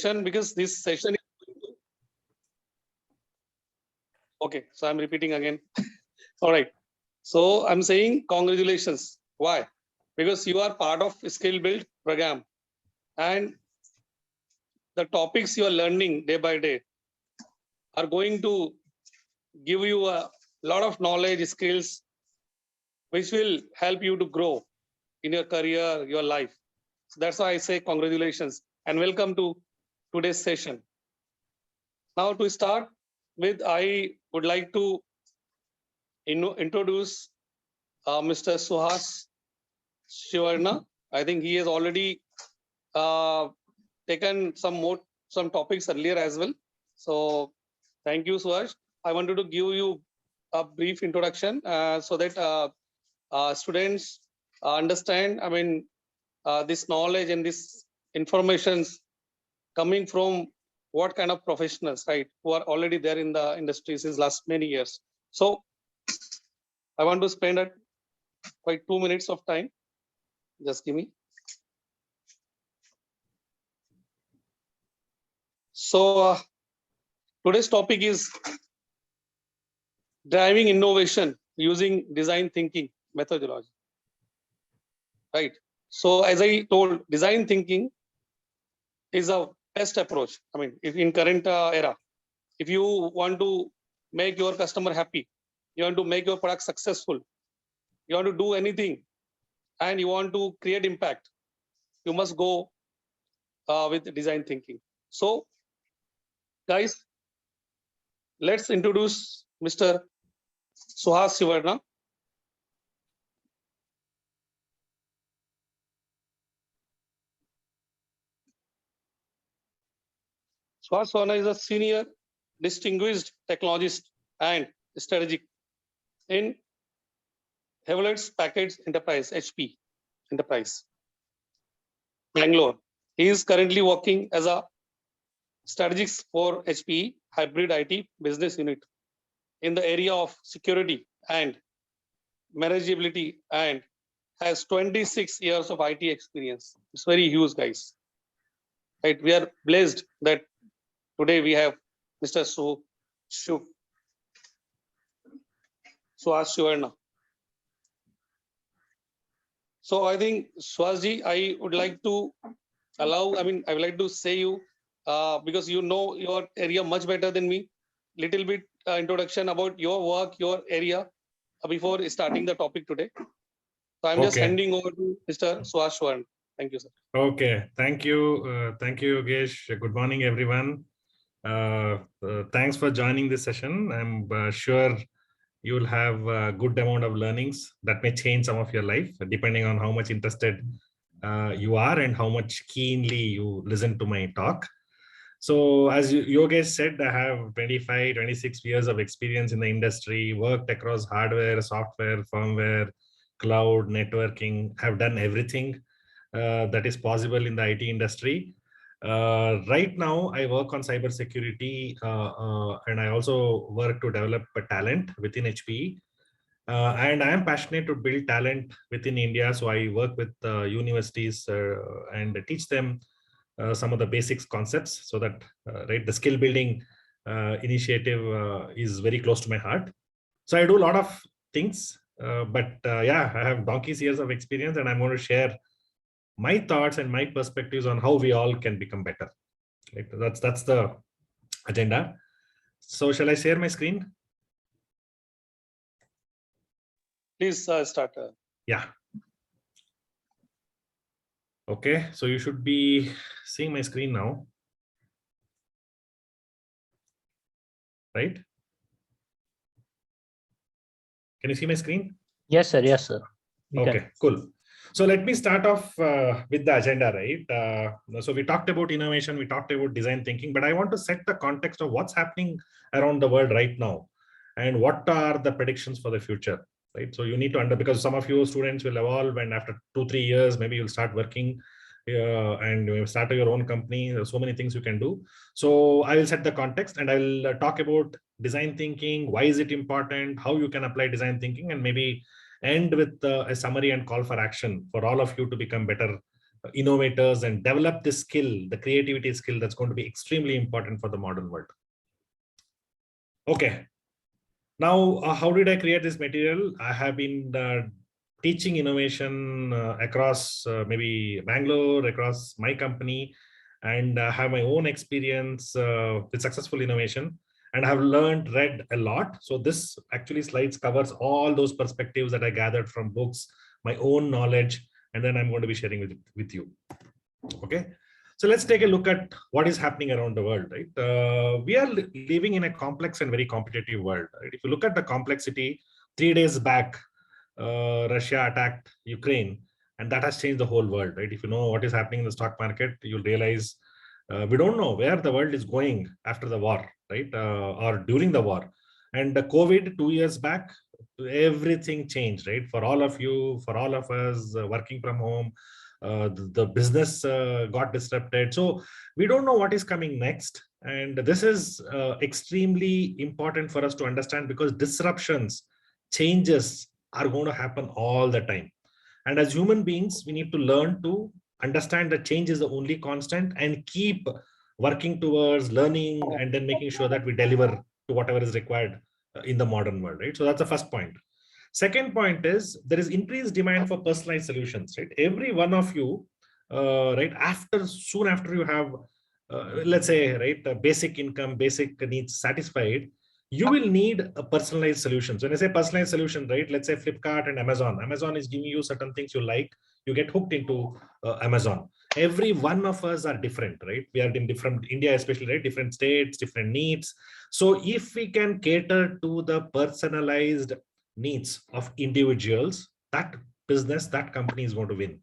because this session is okay. So I'm repeating again. All right. So I'm saying congratulations. Why? Because you are part of SkillsBuild program, and the topics you are learning day by day are going to give you a lot of knowledge, skills, which will help you to grow in your career, your life. So that's why I say congratulations and welcome to today's session. Now to start with, I would like to introduce Mr. Suhas Shivanna. I think he has already taken some topics earlier as well. So thank you, Suhas. I wanted to give you a brief introduction so that students understand. I mean, this knowledge and this informations coming from what kind of professionals, right, who are already there in the industry since last many years. So I want to spend quite 2 minutes of time. Just give me. So today's topic is driving innovation using design thinking methodology. Right. So as I told, design thinking is a best approach. I mean, if in current era, if you want to make your customer happy, you want to make your product successful, you want to do anything, and you want to create impact, you must go with design thinking. So, guys, let's introduce Mr. Suhas Shivanna. Suhas Shivanna is a senior distinguished technologist and strategic in Hewlett Packard Enterprise, HP Enterprise, Bangalore. He is currently working as a strategist for HPE Hybrid IT Business Unit in the area of security and manageability, and has 26 years of IT experience. It's very huge, guys. Right? We are blessed that today we have Mr. Suhas Shivanna. So I think, Suhasji, I would like to I would like to say you, because you know your area much better than me, little bit introduction about your work, your area, before starting the topic today. So I'm just handing over to Mr. Suhas Shivanna. Thank you, sir. Okay, thank you. Thank you, Yogesh. Good morning, everyone. Thanks for joining this session. I'm sure you will have a good amount of learnings that may change some of your life, depending on how much interested you are and how much keenly you listen to my talk. So as Yogesh said, I have 25, 26 years of experience in the industry, worked across hardware, software, firmware, cloud, networking, have done everything that is possible in the IT industry. Right now, I work on cybersecurity, and I also work to develop a talent within HPE. And I am passionate to build talent within India. So I work with universities and teach them some of the basics concepts, so that the skill building initiative is very close to my heart. So I do a lot of things, but yeah, I have donkey's years of experience, and I'm going to share my thoughts and my perspectives on how we all can become better. Right? That's the agenda. So shall I share my screen? Please start. Yeah. Okay, so you should be seeing my screen now, right? Can you see my screen? Yes, sir. Yes, sir. Okay, cool. So let me start off with the agenda, right? So we talked about innovation, we talked about design thinking, but I want to set the context of what's happening around the world right now and what are the predictions for the future, right? So you need to because some of you students will evolve, and after 2-3 years, maybe you'll start working and you start your own company. There's so many things you can do. So I will set the context, and I will talk about design thinking, why is it important, how you can apply design thinking, and maybe end with a summary and call for action for all of you to become better innovators and develop this skill, the creativity skill that's going to be extremely important for the modern world. Okay. Now, how did I create this material? I have been teaching innovation across maybe Bangalore, across my company, and have my own experience with successful innovation. And I have learned, read a lot. So this actually slides covers all those perspectives that I gathered from books, my own knowledge, and then I'm going to be sharing with you. Okay. So let's take a look at what is happening around the world, right? We are living in a complex and very competitive world, right? If you look at the complexity, 3 days back, Russia attacked Ukraine, and that has changed the whole world, right? If you know what is happening in the stock market, you'll realize we don't know where the world is going after the war, right? Or during the war. And the COVID 2 years back, everything changed, right? For all of you, for all of us working from home, the business got disrupted. So we don't know what is coming next. And this is extremely important for us to understand, because disruptions, changes are going to happen all the time. And as human beings, we need to learn to understand that change is the only constant and keep working towards learning and then making sure that we deliver to whatever is required in the modern world, right? So that's the first point. Second point is there is increased demand for personalized solutions, right? Every one of you, right, soon after you have, let's say, right, basic income, basic needs satisfied, you will need a personalized solution. So when I say personalized solution, right, let's say Flipkart and Amazon. Amazon is giving you certain things you like, you get hooked into Amazon. Every one of us are different, right? We are in different, India especially, right? Different states, different needs. So if we can cater to the personalized needs of individuals, that business, that company is going to win,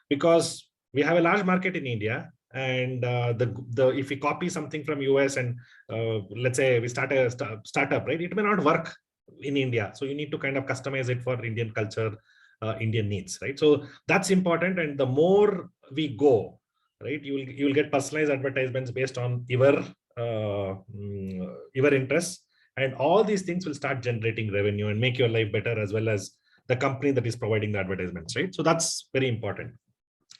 because we have a large market in India. And if we copy something from US and let's say we start a startup, right, it may not work in India. So you need to kind of customize it for Indian culture, Indian needs, right? So that's important. And the more we go, right, you will get personalized advertisements based on your interests. And all these things will start generating revenue and make your life better, as well as the company that is providing the advertisements, right? So that's very important.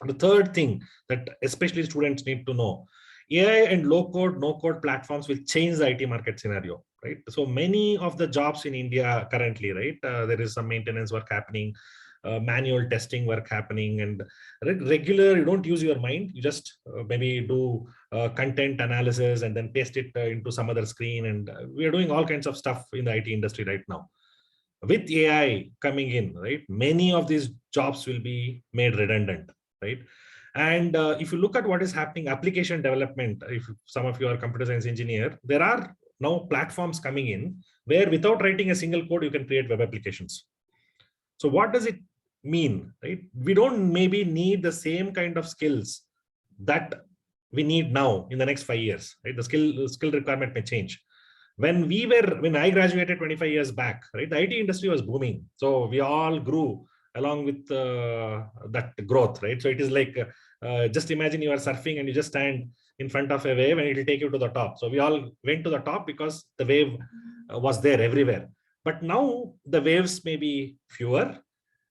The third thing that especially students need to know, AI and low code, no code platforms will change the IT market scenario, right? So many of the jobs in India currently, right, there is some maintenance work happening, manual testing work happening, and regular, you don't use your mind, you just maybe do content analysis and then paste it into some other screen. And we are doing all kinds of stuff in the IT industry right now. With AI coming in, right, many of these jobs will be made redundant, right? And if you look at what is happening, application development, if some of you are computer science engineer, there are now platforms coming in where without writing a single code, you can create web applications. So what does it mean, right? We don't maybe need the same kind of skills that we need now in the next 5 years, right? The skill requirement may change. When I graduated 25 years back, right, the IT industry was booming. So we all grew along with that growth, right? So it is like, just imagine you are surfing and you just stand in front of a wave and it will take you to the top. So we all went to the top because the wave was there everywhere. But now the waves may be fewer.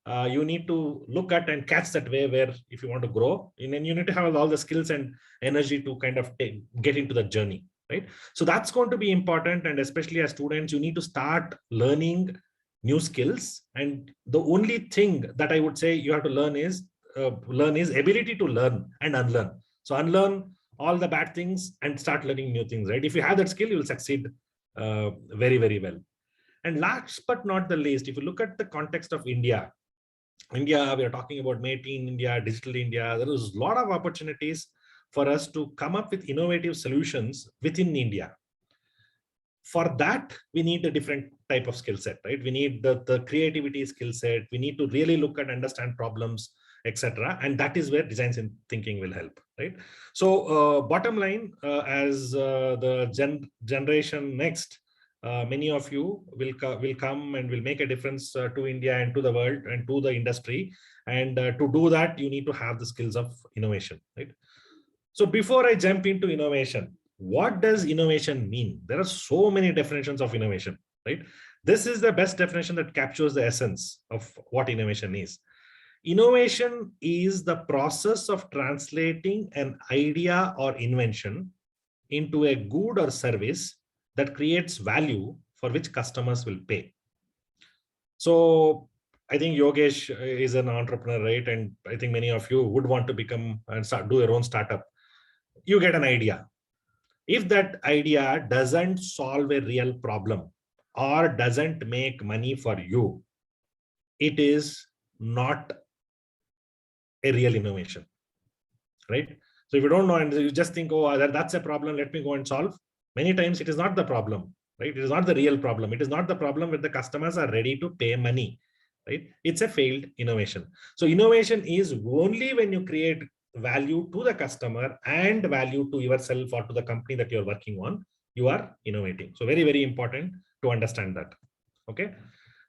You need to look at and catch that wave where if you want to grow, and then you need to have all the skills and energy to kind of get into the journey, right? So that's going to be important. And especially as students, you need to start learning new skills. And the only thing that I would say you have to learn is ability to learn and unlearn. So unlearn all the bad things and start learning new things, right? If you have that skill, you will succeed very, very well. And last but not the least, if you look at the context of India, we are talking about Made in India, Digital India. There is a lot of opportunities for us to come up with innovative solutions within India. For that, we need a different type of skill set, right? We need the creativity skill set. We need to really look and understand problems, etc. And that is where design thinking will help, right? So bottom line, as the generation next, many of you will come and will make a difference to India and to the world and to the industry. And to do that, you need to have the skills of innovation, right? So before I jump into innovation, what does innovation mean? There are so many definitions of innovation, right? This is the best definition that captures the essence of what innovation is. Innovation is the process of translating an idea or invention into a good or service that creates value for which customers will pay. So I think Yogesh is an entrepreneur, right? And I think many of you would want to become and do your own startup. You get an idea. If that idea doesn't solve a real problem or doesn't make money for you, it is not a real innovation, right? So if you don't know and you just think, oh, that's a problem, let me go and solve. Many times it is not the problem, right? It is not the real problem. It is not the problem where the customers are ready to pay money, right? It's a failed innovation. So innovation is only when you create value to the customer and value to yourself or to the company that you're working on, you are innovating. So very, very important to understand that. Okay.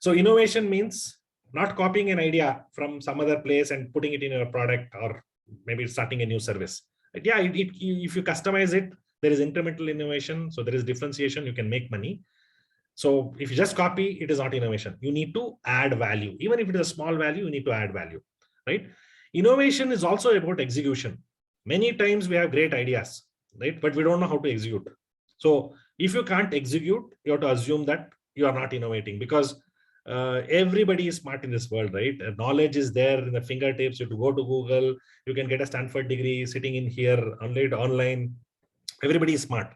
So innovation means not copying an idea from some other place and putting it in your product or maybe starting a new service. Yeah, if you customize it, there is incremental innovation. So there is differentiation, you can make money. So if you just copy, it is not innovation. You need to add value. Even if it is a small value, you need to add value, right? Innovation is also about execution. Many times we have great ideas, right? But we don't know how to execute. So if you can't execute, you have to assume that you are not innovating, because everybody is smart in this world, right? Knowledge is there in the fingertips. You have to go to Google. You can get a Stanford degree sitting in here online. Everybody is smart.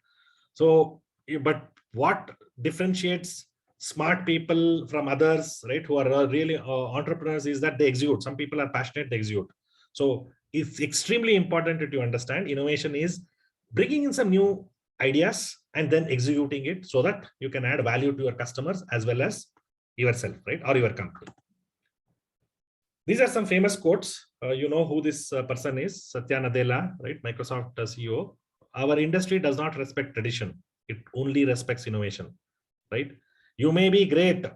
So, but what differentiates smart people from others, right, who are really entrepreneurs, is that they execute. Some people are passionate, they execute. So it's extremely important that you understand innovation is bringing in some new ideas and then executing it so that you can add value to your customers as well as yourself, right, or your company. These are some famous quotes. You know who this person is, Satya Nadella, right, Microsoft CEO. Our industry does not respect tradition. It only respects innovation, right? You may be great.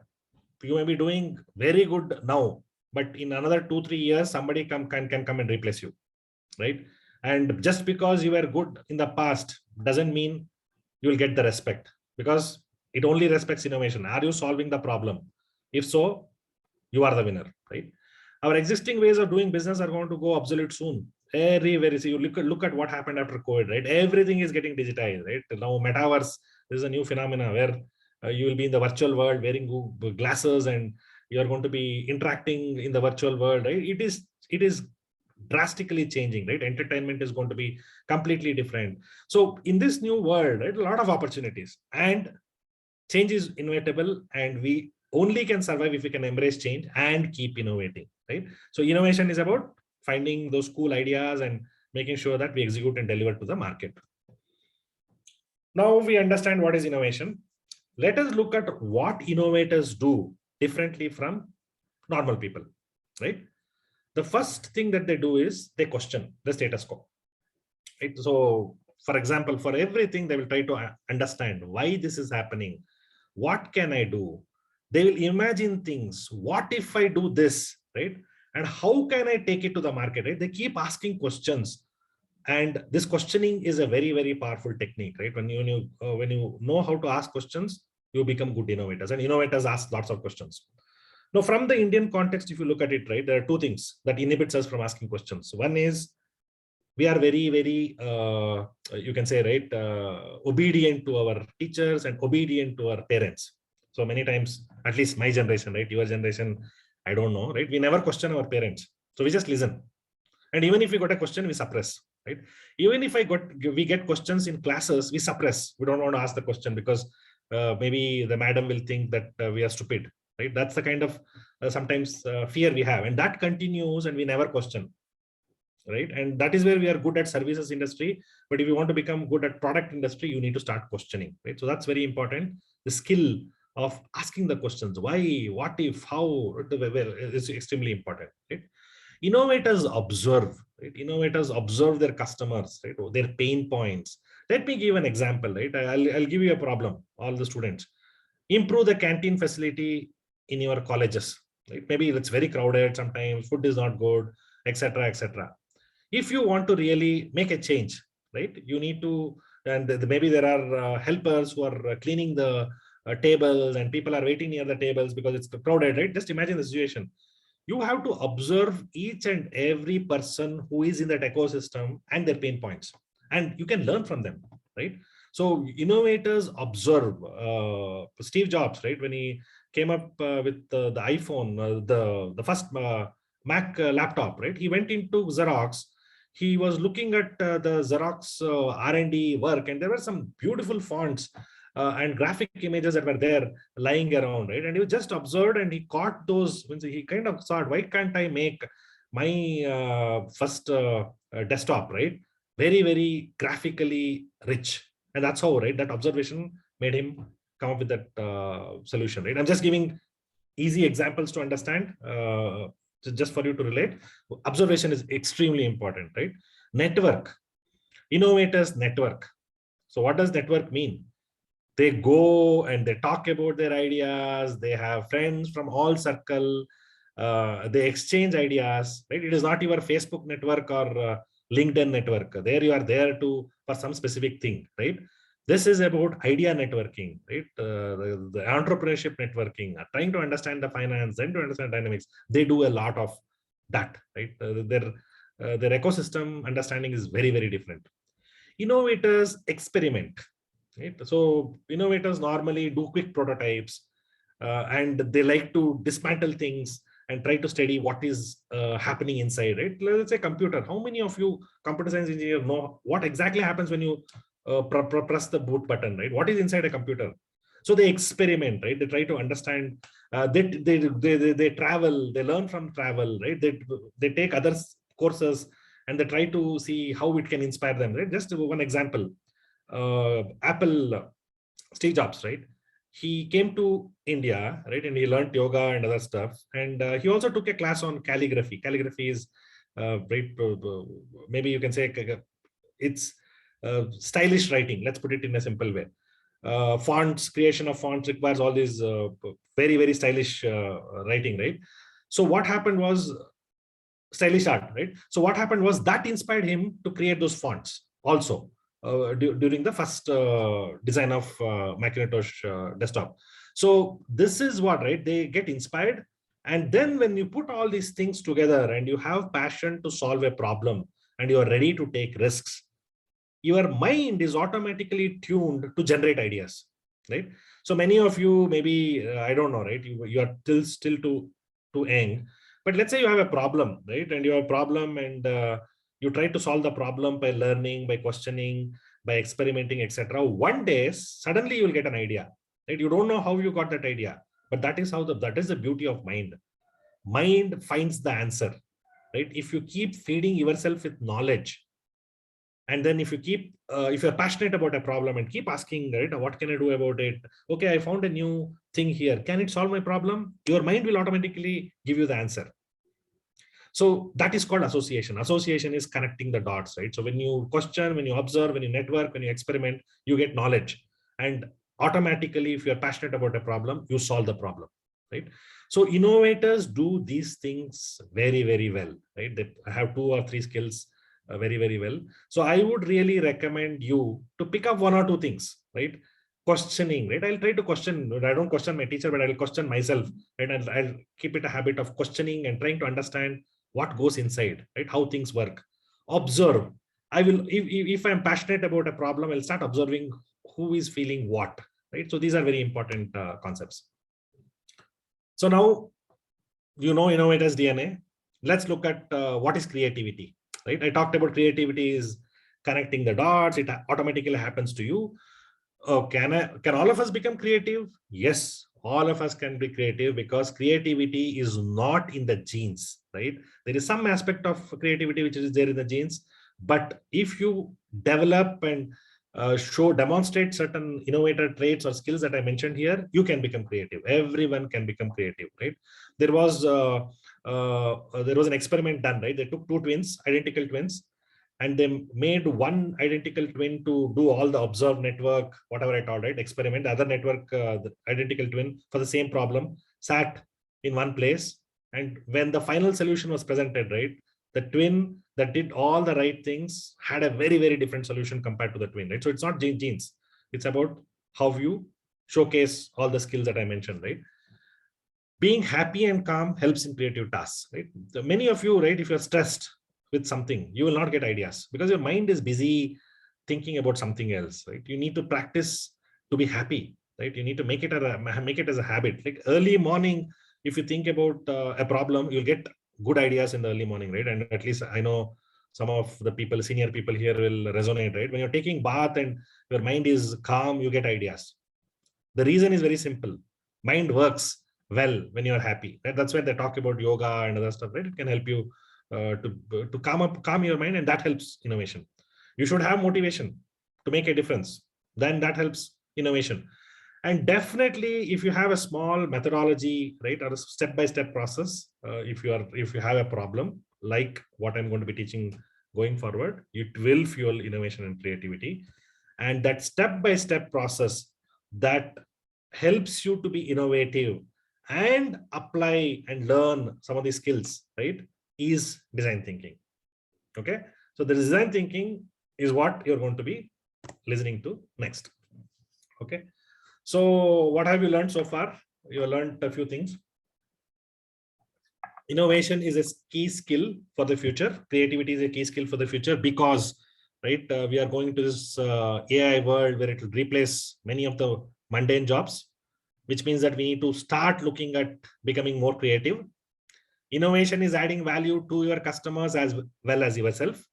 You may be doing very good now, but in another 2-3 years, somebody can come and replace you, right? And just because you were good in the past doesn't mean you will get the respect, because it only respects innovation. Are you solving the problem? If so, you are the winner, right? Our existing ways of doing business are going to go obsolete soon. Very so you look at what happened after COVID, right? Everything is getting digitized, right? Now metaverse, this is a new phenomena where you will be in the virtual world wearing glasses and you are going to be interacting in the virtual world, right? It is drastically changing, right? Entertainment is going to be completely different. So in this new world, right, a lot of opportunities, and change is inevitable, and we only can survive if we can embrace change and keep innovating, right? So innovation is about finding those cool ideas and making sure that we execute and deliver to the market. Now we understand what is innovation. Let us look at what innovators do differently from normal people, right? The first thing that they do is they question the status quo, right? So for example, for everything, they will try to understand why this is happening. What can I do? They will imagine things. What if I do this, right? And how can I take it to the market, right? They keep asking questions. And this questioning is a very, very powerful technique, right? When you know how to ask questions, you become good innovators, and innovators ask lots of questions. Now, from the Indian context, if you look at it, right, there are two things that inhibits us from asking questions. One is we are very, very, you can say, right, obedient to our teachers and obedient to our parents. So many times, at least my generation, right, your generation, I don't know, right, we never question our parents. So we just listen. And even if we got a question, we suppress, right? Even if we get questions in classes, we suppress. We don't want to ask the question because maybe the madam will think that we are stupid, right? That's the kind of sometimes fear we have, and that continues, and we never question, right? And that is where we are good at services industry. But if you want to become good at product industry, you need to start questioning, right? So that's very important. The skill of asking the questions, why, what if, how, is extremely important, right? Innovators observe, right? Innovators observe their customers, right? Their pain points. Let me give an example, right? I'll give you a problem, all the students. Improve the canteen facility in your colleges, right? Maybe it's very crowded sometimes, food is not good, etc., etc. If you want to really make a change, right, you need to, and maybe there are helpers who are cleaning the tables, and people are waiting near the tables because it's crowded, right? Just imagine the situation. You have to observe each and every person who is in that ecosystem and their pain points, and you can learn from them, right? So innovators observe. Steve Jobs, right, when he came up with the iPhone, the first Mac laptop, right? He went into Xerox. He was looking at the Xerox R&D work, and there were some beautiful fonts and graphic images that were there lying around, right? And he just observed and he caught those. He kind of thought, why can't I make my first desktop, right, very, very graphically rich? And that's how, right, that observation made him come up with that solution, right? I'm just giving easy examples to understand, just for you to relate. Observation is extremely important, right? Network. Innovators network. So what does network mean? They go and they talk about their ideas. They have friends from all circle. They exchange ideas, right? It is not your Facebook network or LinkedIn network. There you are there to for some specific thing, right? This is about idea networking, right? The entrepreneurship networking, trying to understand the finance, then to understand dynamics. They do a lot of that, right? Their ecosystem understanding is very, very different. Innovators experiment, right? So innovators normally do quick prototypes, and they like to dismantle things and try to study what is happening inside, right? Let's say computer. How many of you computer science engineer know what exactly happens when you press the boot button, right? What is inside a computer? So they experiment, right? They try to understand. They travel. They learn from travel, right? They take other courses and they try to see how it can inspire them, right? Just one example. Apple, Steve Jobs, right? He came to India, right, and he learned yoga and other stuff. And he also took a class on calligraphy. Calligraphy is right. Maybe you can say it's stylish writing. Let's put it in a simple way. Fonts, creation of fonts requires all these very, very stylish writing, right? So what happened was stylish art, right? So what happened was that inspired him to create those fonts also during the first design of Macintosh desktop. So this is what, right? They get inspired. And then when you put all these things together and you have passion to solve a problem and you are ready to take risks, your mind is automatically tuned to generate ideas, right? So many of you, maybe, I don't know, right? You are still too young, but let's say you have a problem, right? And you have a problem and you try to solve the problem by learning, by questioning, by experimenting, etc. One day, suddenly you will get an idea, right? You don't know how you got that idea, but that is the beauty of mind. Mind finds the answer, right? If you keep feeding yourself with knowledge, and then if you're passionate about a problem and keep asking, right, what can I do about it? Okay, I found a new thing here. Can it solve my problem? Your mind will automatically give you the answer. So that is called association. Association is connecting the dots, right? So when you question, when you observe, when you network, when you experiment, you get knowledge. And automatically, if you're passionate about a problem, you solve the problem, right? So innovators do these things very, very well, right? They have 2 or 3 skills very, very well. So I would really recommend you to pick up 1 or 2 things, right? Questioning, right? I'll try to question. I don't question my teacher, but I'll question myself, right? And I'll keep it a habit of questioning and trying to understand what goes inside, right? How things work. Observe. I will, if I'm passionate about a problem, I'll start observing who is feeling what, right? So these are very important concepts. So now, innovators DNA. Let's look at what is creativity, right? I talked about creativity is connecting the dots. It automatically happens to you. Can all of us become creative? Yes, all of us can be creative because creativity is not in the genes, right? There is some aspect of creativity which is there in the genes, but if you develop and demonstrate certain innovator traits or skills that I mentioned here, you can become creative. Everyone can become creative, right? There was an experiment done, right? They took 2 twins, identical twins, and they made one identical twin to do all the observed network, whatever I told, right? Experiment. The other network, the identical twin for the same problem, sat in one place. And when the final solution was presented, right, the twin that did all the right things had a very, very different solution compared to the twin, right? So it's not genes. It's about how you showcase all the skills that I mentioned, right? Being happy and calm helps in creative tasks, right? Many of you, right, if you're stressed with something, you will not get ideas because your mind is busy thinking about something else, right? You need to practice to be happy, right? You need to make it as a habit. Like early morning, if you think about a problem, you'll get good ideas in the early morning, right? And at least I know some of the people, senior people here will resonate, right? When you're taking bath and your mind is calm, you get ideas. The reason is very simple. Mind works well when you're happy, right? That's why they talk about yoga and other stuff, right? It can help you to calm your mind, and that helps innovation. You should have motivation to make a difference. Then that helps innovation. And definitely, if you have a small methodology, right, or a step-by-step process, if you have a problem like what I'm going to be teaching going forward, it will fuel innovation and creativity. And that step-by-step process that helps you to be innovative and apply and learn some of these skills, right, is design thinking. Okay, so the design thinking is what you're going to be listening to next. Okay, so what have you learned so far? You learned a few things. Innovation is a key skill for the future. Creativity is a key skill for the future because, right, we are going to this AI world where it will replace many of the mundane jobs, which means that we need to start looking at becoming more creative. Innovation is adding value to your customers as well as yourself.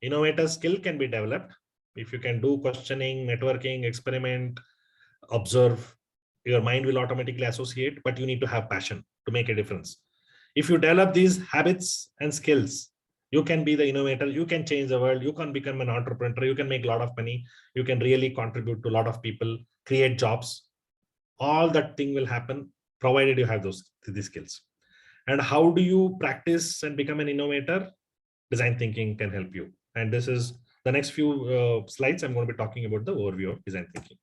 Innovator skill can be developed. If you can do questioning, networking, experiment, observe, your mind will automatically associate, but you need to have passion to make a difference. If you develop these habits and skills, you can be the innovator, you can change the world, you can become an entrepreneur, you can make a lot of money, you can really contribute to a lot of people, create jobs. All that thing will happen provided you have these skills. And how do you practice and become an innovator? Design thinking can help you. And this is the next few slides. I'm going to be talking about the overview of design thinking.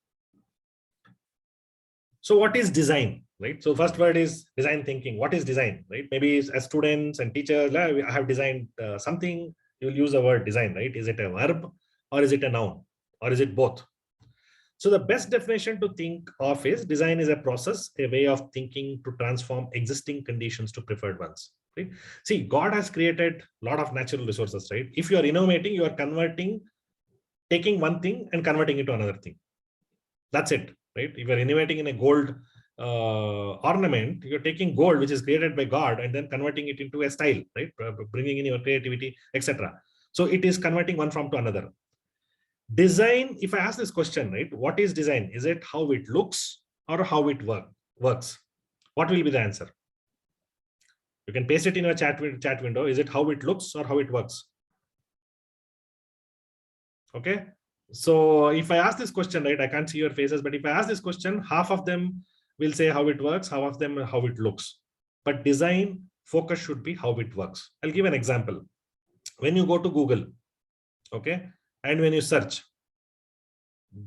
So what is design, right? So first word is design thinking. What is design, right? Maybe as students and teachers, I have designed something, you'll use the word design, right? Is it a verb or is it a noun or is it both? So the best definition to think of is design is a process, a way of thinking to transform existing conditions to preferred ones. Right? See, God has created a lot of natural resources, right? If you are innovating, you are taking one thing and converting it to another thing. That's it, right? If you're innovating in a gold ornament, you're taking gold, which is created by God, and then converting it into a style, right? Bringing in your creativity, etc. So it is converting one form to another. Design, if I ask this question, right, what is design? Is it how it looks or how it works? What will be the answer? You can paste it in your chat window. Is it how it looks or how it works? Okay. So if I ask this question, right, I can't see your faces, but if I ask this question, half of them will say how it works, half of them how it looks. But design focus should be how it works. I'll give an example. When you go to Google, okay, and when you search,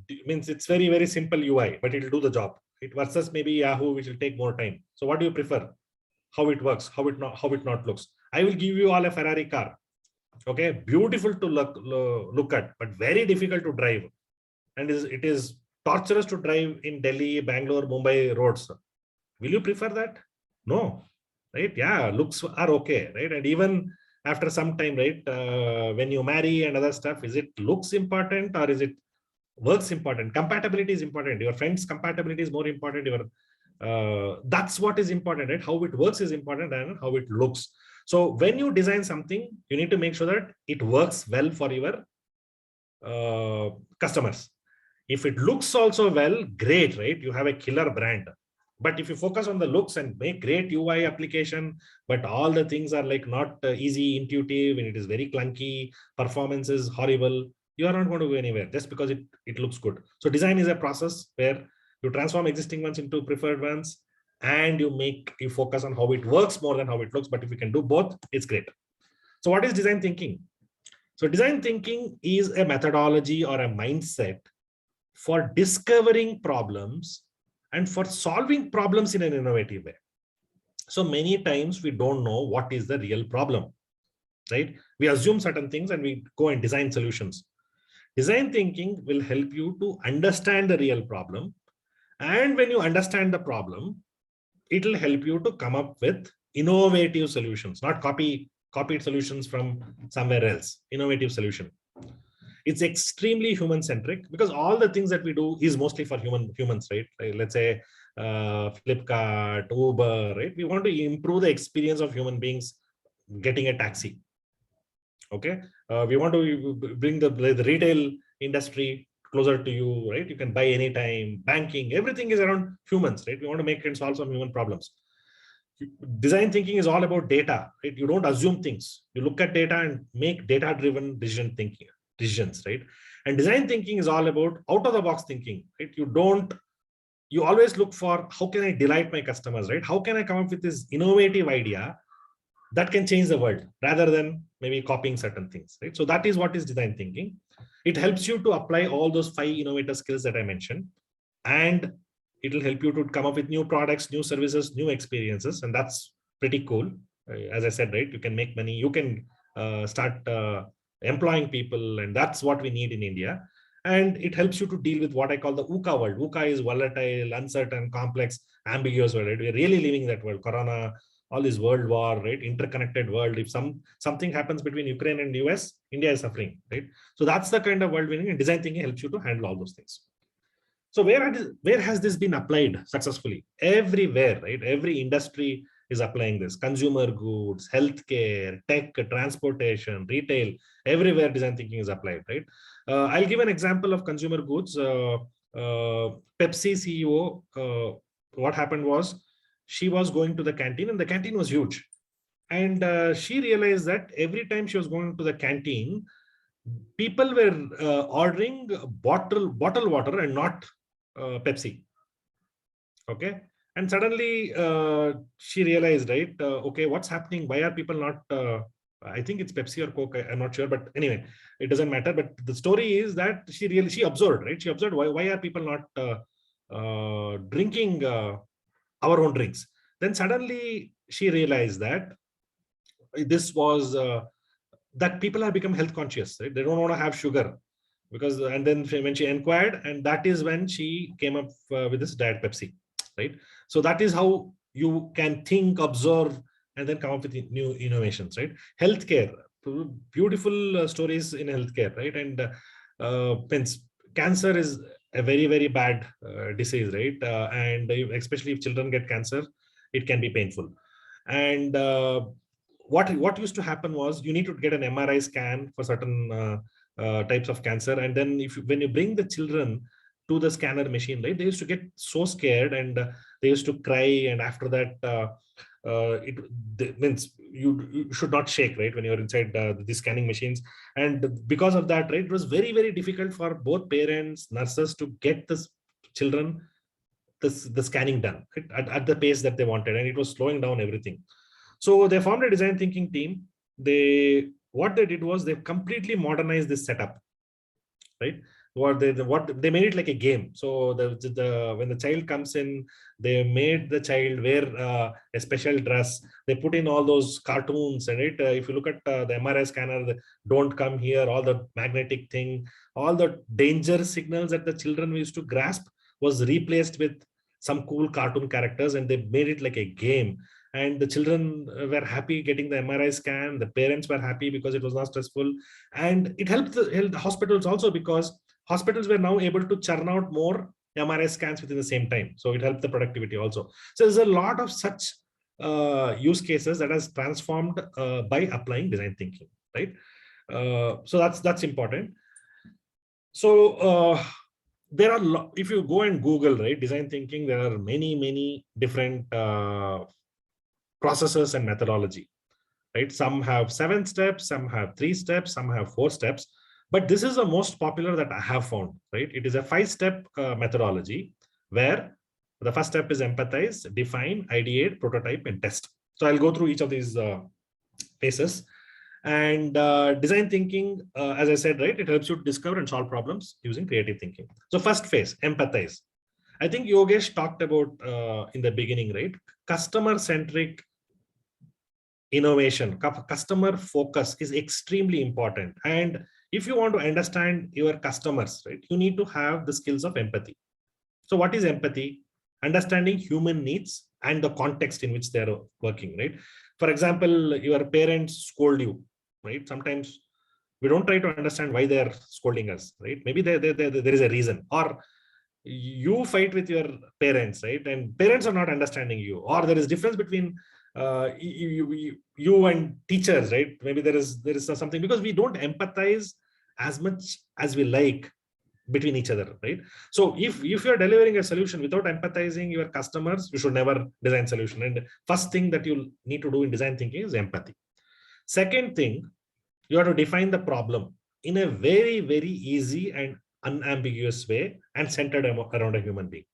it means it's very, very simple UI, but it'll do the job. It versus maybe Yahoo, which will take more time. So what do you prefer? How it works, how it not looks. I will give you all a Ferrari car. Okay, beautiful to look at, but very difficult to drive. And it is torturous to drive in Delhi, Bangalore, Mumbai roads. Will you prefer that? No, right? Yeah, looks are okay, right? And even after some time, right, when you marry and other stuff, is it looks important or is it works important? Compatibility is important. Your friend's compatibility is more important. That's what is important, right? How it works is important and how it looks. So when you design something, you need to make sure that it works well for your customers. If it looks also well, great, right? You have a killer brand. But if you focus on the looks and make great UI application, but all the things are like not easy, intuitive, and it is very clunky, performance is horrible, you are not going to go anywhere just because it looks good. So design is a process where you transform existing ones into preferred ones, and you focus on how it works more than how it looks. But if you can do both, it's great. So what is design thinking? So design thinking is a methodology or a mindset for discovering problems and for solving problems in an innovative way. So many times we don't know what is the real problem, right? We assume certain things and we go and design solutions. Design thinking will help you to understand the real problem. And when you understand the problem, it'll help you to come up with innovative solutions, not copied solutions from somewhere else. Innovative solution. It's extremely human centric because all the things that we do is mostly for humans, right? Like, let's say Flipkart, Uber, right? We want to improve the experience of human beings getting a taxi. Okay, we want to bring the retail industry closer to you, right? You can buy anytime. Banking, everything is around humans, right? We want to make and solve some human problems. Design thinking is all about data, right? You don't assume things. You look at data and make data-driven decisions, right? And design thinking is all about out-of-the-box thinking, right? You always look for how can I delight my customers, right? How can I come up with this innovative idea that can change the world rather than maybe copying certain things, right? So that is what is design thinking. It helps you to apply all those 5 innovator skills that I mentioned, and it will help you to come up with new products, new services, new experiences, and that's pretty cool. As I said, right, you can make money, you can start employing people, and that's what we need in India. And it helps you to deal with what I call the VUCA world. VUCA is volatile, uncertain, complex, ambiguous world. Right? We're really living that world. Corona, all this world war, right? Interconnected world. If something happens between Ukraine and US, India is suffering, right? So that's the kind of world we're in, and design thinking helps you to handle all those things. So where has this been applied successfully? Everywhere, right? Every industry is applying this. Consumer goods, healthcare, tech, transportation, retail, everywhere design thinking is applied, right? I'll give an example of consumer goods. Pepsi CEO, what happened was she was going to the canteen and the canteen was huge. And she realized that every time she was going to the canteen, people were ordering bottle water and not Pepsi. Okay. And suddenly she realized, right, okay, what's happening? Why are people not, I think it's Pepsi or Coke, I'm not sure, but anyway, it doesn't matter. But the story is that she observed, right? She observed why are people not drinking our own drinks? Then suddenly she realized that this was, that people have become health conscious, right? They don't want to have sugar. Because and then when she inquired, and that is when she came up with this Diet Pepsi, right? So that is how you can think, observe, and then come up with new innovations, right? Healthcare, beautiful stories in healthcare, right? And cancer is a very, very bad disease, right? And especially if children get cancer, it can be painful. And what used to happen was you need to get an MRI scan for certain types of cancer, and then when you bring the children to the scanner machine, right, they used to get so scared and they used to cry, and after that it means you should not shake, right, when you're inside the scanning machines. And because of that, right, it was very, very difficult for both parents, nurses to get this children the scanning done, right, at the pace that they wanted, and it was slowing down everything. So they formed a design thinking team. What they did was they completely modernized this setup, right? What they made it like a game. So when the child comes in, they made the child wear a special dress. They put in all those cartoons, and if you look at the MRI scanner, don't come here, all the magnetic thing, all the danger signals that the children used to grasp was replaced with some cool cartoon characters, and they made it like a game. And the children were happy getting the MRI scan. The parents were happy because it was not stressful. And it helped the hospitals also, because hospitals were now able to churn out more MRI scans within the same time. So it helped the productivity also. So there's a lot of such use cases that has transformed by applying design thinking, right? So that's important. So there are, if you go and Google, right, design thinking, there are many different processes and methodology, right? Some have 7 steps, some have 3 steps, some have 4 steps, but this is the most popular that I have found, right? It is a 5-step methodology where the first step is empathize, define, ideate, prototype, and test. So I'll go through each of these phases. And design thinking, as I said, right, it helps you to discover and solve problems using creative thinking. So first phase, empathize. I think Yogesh talked about in the beginning, right? Customer-centric innovation, customer focus is extremely important. And if you want to understand your customers, right, you need to have the skills of empathy. So what is empathy? understanding human needs and the context in which they are working, right? For example, your parents scold you, right? Sometimes we don't try to understand why they are scolding us, right? Maybe there is a reason. Or you fight with your parents, right? And parents are not understanding you. Or there is difference between you and teachers, right? Maybe there is something, because we don't empathize as much as we like between each other, right? So if you're delivering a solution without empathizing your customers, you should never design solution. And first thing that you need to do in design thinking is empathy. Second thing, you have to define the problem in a very, very easy and unambiguous way and centered around a human being,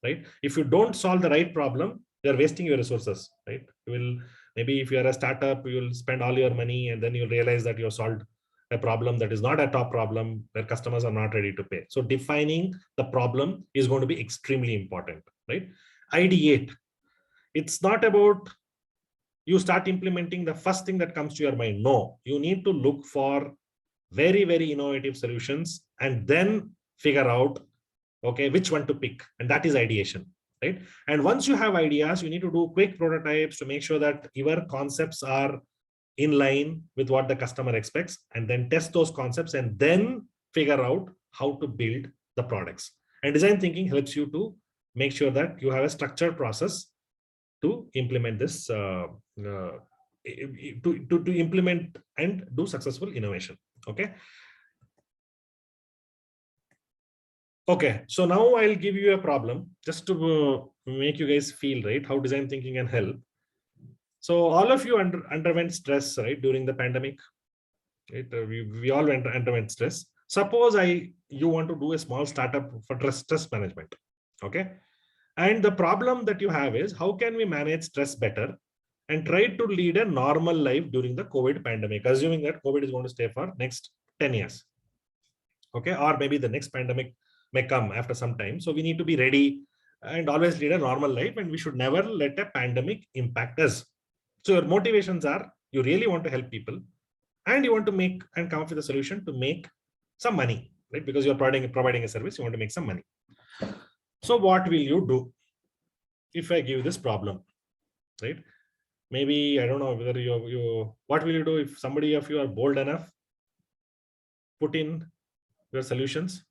right? If you don't solve the right problem, you're wasting your resources, right? You will, maybe if you're a startup, you'll spend all your money and then you'll realize that you've solved a problem that is not a top problem where customers are not ready to pay. So defining the problem is going to be extremely important, right? Ideate. It's not about you start implementing the first thing that comes to your mind. No, you need to look for very, very innovative solutions and then figure out, okay, which one to pick. And that is ideation, right? And once you have ideas, you need to do quick prototypes to make sure that your concepts are in line with what the customer expects, and then test those concepts and then figure out how to build the products. And design thinking helps you to make sure that you have a structured process to implement this, to implement and do successful innovation. Okay. Okay, so now I'll give you a problem just to make you guys feel, right, how design thinking can help. So all of you underwent stress, right, during the pandemic. Right? We all underwent stress. Suppose you want to do a small startup for stress management. Okay. And the problem that you have is, how can we manage stress better and try to lead a normal life during the COVID pandemic, assuming that COVID is going to stay for next 10 years. Okay. Or maybe the next pandemic may come after some time. So we need to be ready and always lead a normal life, and we should never let a pandemic impact us. So your motivations are, you really want to help people and you want to make and come up with a solution to make some money, right? Because you're providing a service, you want to make some money. So what will you do if I give this problem, right? Maybe, I don't know whether what will you do if somebody of you are bold enough, put in your solutions.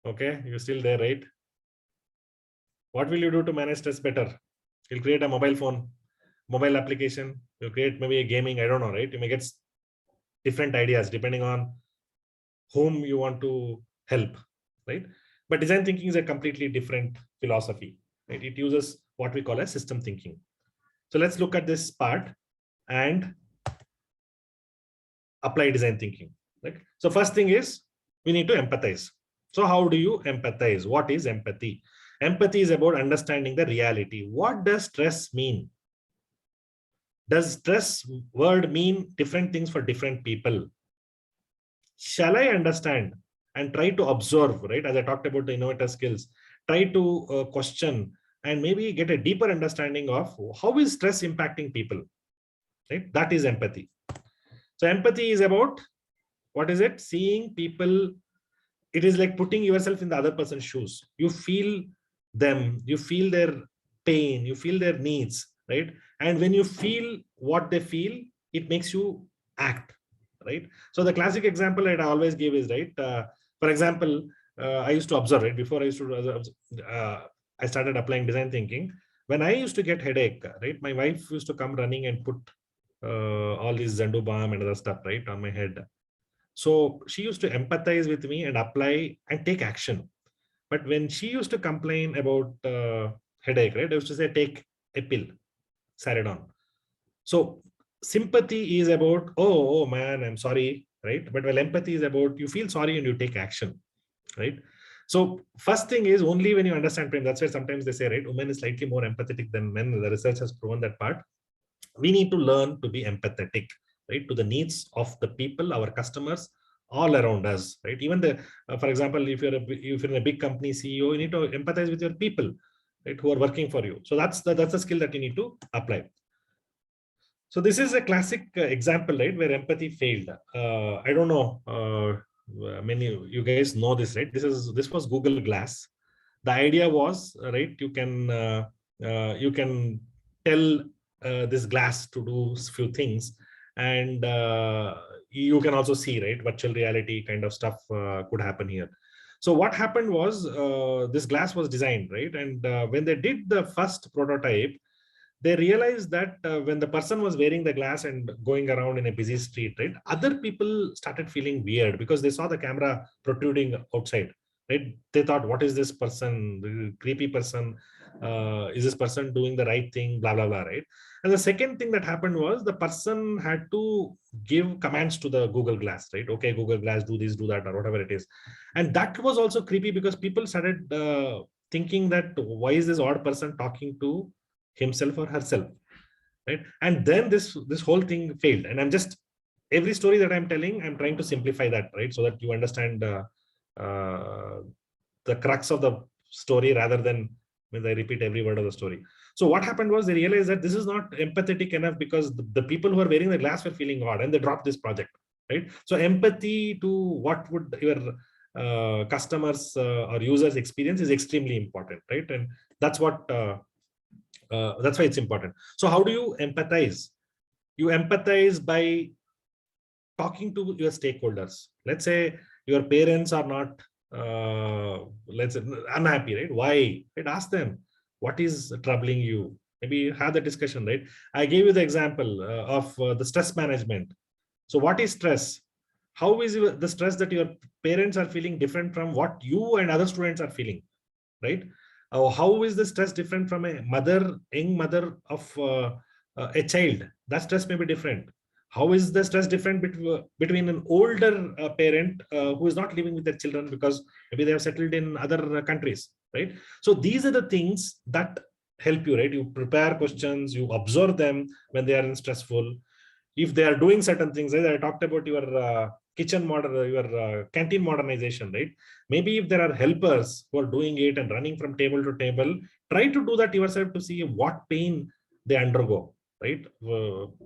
Okay, you're still there, right? What will you do to manage stress better? You'll create a mobile phone, mobile application. You'll create maybe a gaming, I don't know, right? You may get different ideas depending on whom you want to help, right? But design thinking is a completely different philosophy, right? It uses what we call a system thinking. So let's look at this part and apply design thinking, right? So first thing is, we need to empathize. So how do you empathize? What is empathy? Empathy is about understanding the reality. What does stress mean? Does stress word mean different things for different people? Shall I understand and try to observe, right? As I talked about the innovator skills, try to question and maybe get a deeper understanding of how is stress impacting people, right? That is empathy. So empathy is about, what is it? Seeing people. It is like putting yourself in the other person's shoes. You feel them, you feel their pain, you feel their needs, right? And when you feel what they feel, it makes you act, right? So the classic example that I always give is, right, for example, I used to observe, right, before I started applying design thinking. When I used to get headache, right, my wife used to come running and put all these Zandu balm and other stuff, right, on my head. So she used to empathize with me and apply and take action. But when she used to complain about headache, right, I used to say, take a pill, Saridon. So sympathy is about, oh man, I'm sorry, right? But while empathy is about, you feel sorry and you take action, right? So first thing is, only when you understand pain, that's why sometimes they say, right, women is slightly more empathetic than men. The research has proven that part. We need to learn to be empathetic, right, to the needs of the people, our customers, all around us, right? Even for example, if you're in a big company CEO, you need to empathize with your people, right, who are working for you. So that's the skill that you need to apply. So this is a classic example, right, where empathy failed. I don't know. Many you guys know this, right? This was Google Glass. The idea was, right, you can tell this glass to do few things, and you can also see, right, virtual reality kind of stuff could happen here. So what happened was this glass was designed, right, and when they did the first prototype, they realized that when the person was wearing the glass and going around in a busy street, right, other people started feeling weird because they saw the camera protruding outside, right? They thought, what is this person, the creepy person? Is this person doing the right thing? Blah, blah, blah, right? And the second thing that happened was the person had to give commands to the Google Glass, right? Okay, Google Glass, do this, do that, or whatever it is. And that was also creepy because people started thinking that why is this odd person talking to himself or herself, right? And then this whole thing failed. And I'm just, every story that I'm telling, I'm trying to simplify that, right, so that you understand uh, the crux of the story rather than when I repeat every word of the story. So what happened was they realized that this is not empathetic enough because the people who are wearing the glass were feeling odd and they dropped this project, right? So empathy to what would your customers or users experience is extremely important, right? And that's what that's why it's important. So how do you empathize? You empathize by talking to your stakeholders. Let's say your parents are not let's say unhappy, right? Why? Right? Ask them, what is troubling you? Maybe have the discussion, right? I gave you the example of the stress management. So what is stress? How is the stress that your parents are feeling different from what you and other students are feeling, right? How is the stress different from a mother, young mother of a child? That stress may be different. How is the stress different between an older parent who is not living with their children because maybe they have settled in other countries, right? So these are the things that help you, right? You prepare questions, you observe them when they are in stressful. If they are doing certain things, right? I talked about your kitchen model, your canteen modernization, right? Maybe if there are helpers who are doing it and running from table to table, try to do that yourself to see what pain they undergo, right?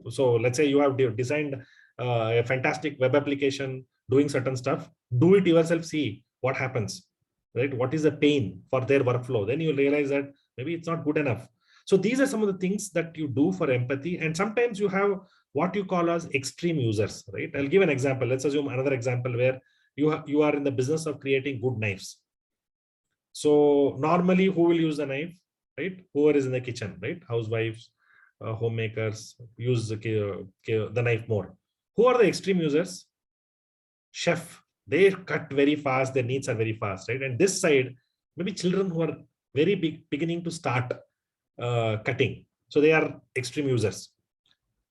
So let's say you have designed a fantastic web application doing certain stuff, do it yourself, see what happens, right? What is the pain for their workflow? Then you realize that maybe it's not good enough. So these are some of the things that you do for empathy. And sometimes you have what you call as extreme users, right? I'll give an example. Let's assume another example where you are in the business of creating good knives. So normally who will use the knife, right? Whoever is in the kitchen, right? Housewives, homemakers use the knife more. Who are the extreme users? Chef. They cut very fast. Their needs are very fast, right? And this side, maybe children who are very big, beginning to start cutting. So they are extreme users,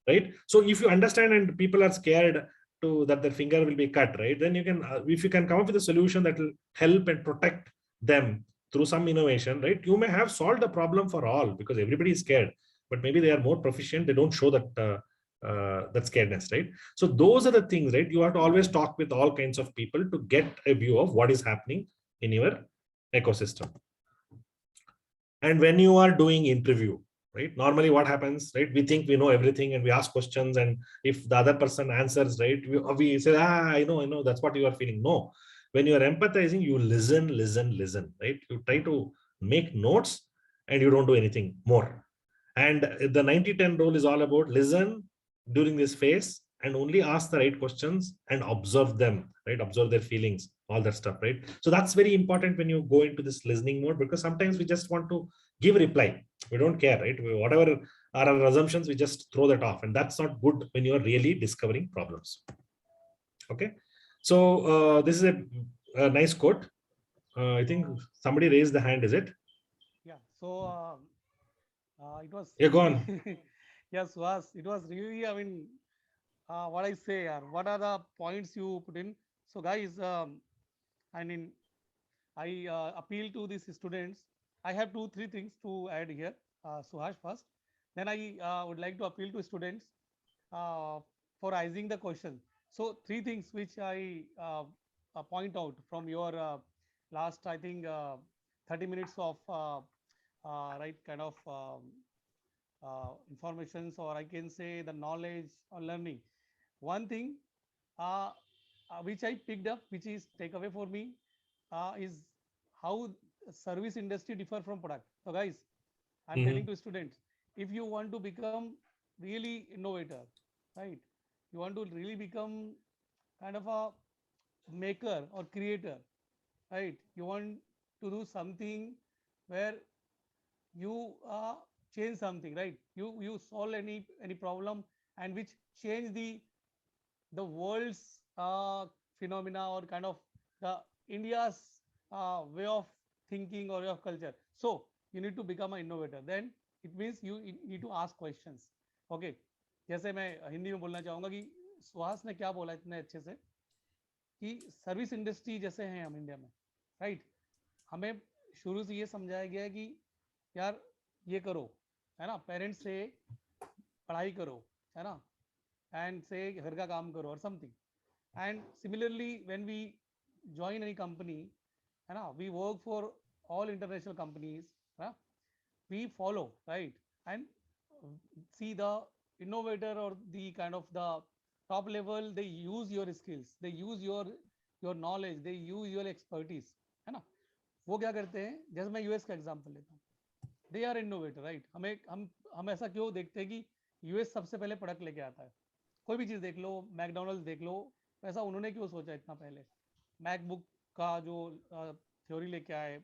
right? So if you understand and people are scared to that their finger will be cut, right, then you can if you can come up with a solution that will help and protect them through some innovation, right, you may have solved the problem for all because everybody is scared, but maybe they are more proficient, they don't show that that scaredness, right? So those are the things, right? You have to always talk with all kinds of people to get a view of what is happening in your ecosystem. And when you are doing interview, right, normally what happens, right, we think we know everything and we ask questions, and if the other person answers, right, we say, I know, that's what you are feeling. No, when you are empathizing, you listen, right? You try to make notes and you don't do anything more. And the 90-10 rule is all about listen during this phase and only ask the right questions and observe them, right? Observe their feelings, all that stuff, right? So that's very important when you go into this listening mode, because sometimes we just want to give reply. We don't care, right? Whatever are our assumptions, we just throw that off. And that's not good when you're really discovering problems. Okay. So this is a nice quote. I think somebody raised the hand, is it? Yeah. So it was Yeah, go really, on. yes, was it was really. I mean, what I say, what are the points you put in? So, guys, I mean, I appeal to these students. I have two, three things to add here. Suhash first. Then I would like to appeal to students uh, for raising the question. So, three things which I point out from your last, I think, 30 minutes of right kind of informations, or I can say the knowledge or learning. One thing which I picked up, which is takeaway for me, is how service industry differ from product. So guys, I'm telling to students, if you want to become really innovator, right? You want to really become kind of a maker or creator, right? You want to do something where you change something, right? You solve any problem and which change the world's phenomena, or kind of the India's way of thinking or way of culture. So you need to become an innovator. Then it means you need to ask questions. Okay, जैसे मैं हिंदी में बोलना चाहूंगा कि सुहास ने क्या बोला इतने अच्छे से कि सर्विस इंडस्ट्री जैसे हैं हम इंडिया में, राइट? हमें शुरू से ये समझाया गया है कि यार ये करो, है ना, पेरेंट्स से पढ़ाई करो, है ना, एंड से घर का काम करो और something. And similarly when we join any company, है ना, we work for all international companies, है ना, we follow, right? And see the innovator or the kind of the top level, they use your skills, they use your knowledge, they use your expertise, है ना. वो क्या करते हैं, जैसे मैं यूएस का एग्जांपल लेता हूँ, दे आर इनोवेटर, राइट? हम ऐसा क्यों देखते हैं कि यूएस सबसे पहले प्रोडक्ट लेके आता है. कोई भी चीज़ देख लो, मैकडोनल्ड्स देख लो, ऐसा उन्होंने क्यों सोचा इतना पहले? मैकबुक का जो थ्योरी लेके आए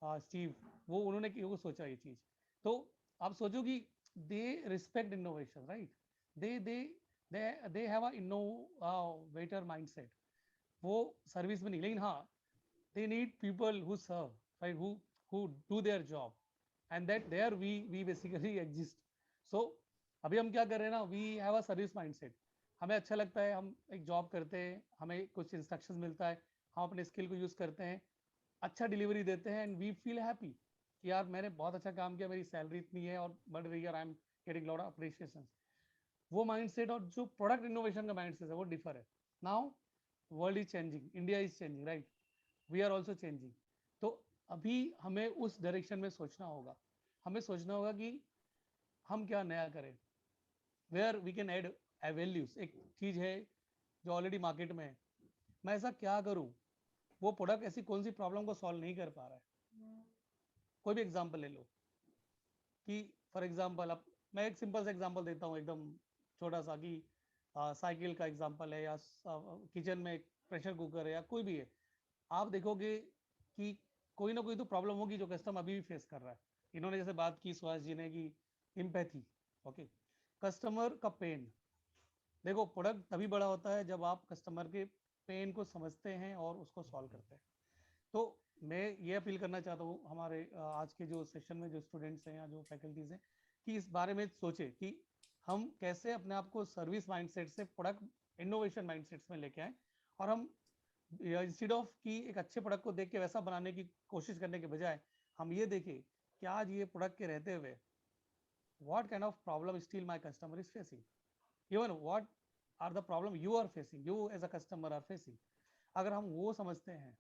स्टीव, वो उन्होंने क्यों सोचा ये चीज़? तो आप सोचो कि they respect innovation, right? They they they have a innovator mindset. वो सर्विस में नहीं, लेकिन हाँ, they need people who serve, right? Who do their job, and that there we basically exist. So अभी हम क्या कर रहे हैं ना, we have a service mindset. हमें अच्छा लगता है, हम एक जॉब करते हैं, हमें कुछ इंस्ट्रक्शंस मिलता है, हम अपने स्किल को यूज़ करते हैं, अच्छा डिलीवरी देते हैं, एंड वी फील हैप्पी कि यार मैंने बहुत अच्छा काम किया, मेरी सैलरी इतनी है और बढ़ रही है, I am getting lot of appreciation. वो माइंडसेट और जो प्रोडक्ट इनोवेशन का माइंडसेट है वो डिफर है. Now world is changing, India is changing, right? We are also changing. तो अभी हमें उस डायरेक्शन में सोचना होगा. हमें सोचना होगा कि हम क्या नया करें, where we can add values. एक चीज़ है जो ऑलरेडी मार्केट में है, मैं ऐसा क्या करूं, वो प्रोडक्ट ऐसी कौन सी प्रॉब्लम को सॉल्व नहीं कर पा रहा है. कोई भी एग्जांपल ले लो कि फॉर एग्जांपल, अब मैं एक सिंपल सा एग्जांपल देता हूँ एकदम छोटा सा, कि साइकिल का एग्जांपल है, या किचन में प्रेशर कुकर है, या कोई भी है. आप देखोगे कि कोई ना कोई तो प्रॉब्लम होगी जो कस्टमर अभी भी फेस कर रहा है. इन्होंने जैसे बात की सुहास जी ने कि एम्पैथी, ओके, कस्टमर का पेन. देखो, प्रोडक्ट तभी बड़ा होता है जब आप कस्टमर के पेन को समझते हैं और उसको सॉल्व करते हैं. तो मैं ये अपील करना चाहता हूँ हमारे आज के जो सेशन में जो स्टूडेंट्स हैं या जो फैकल्टीज हैं, कि इस बारे में सोचे कि हम कैसे अपने आप को सर्विस माइंडसेट से प्रोडक्ट इनोवेशन माइंडसेट्स में लेके आए, और हम इंस्टेड ऑफ कि एक अच्छे प्रोडक्ट को देख के वैसा बनाने की कोशिश करने के बजाय हम ये देखें कि आज ये प्रोडक्ट के रहते हुए what kind of problem still my customer is facing, even what are the problem you are facing, you as a customer are facing. अगर हम वो समझते हैं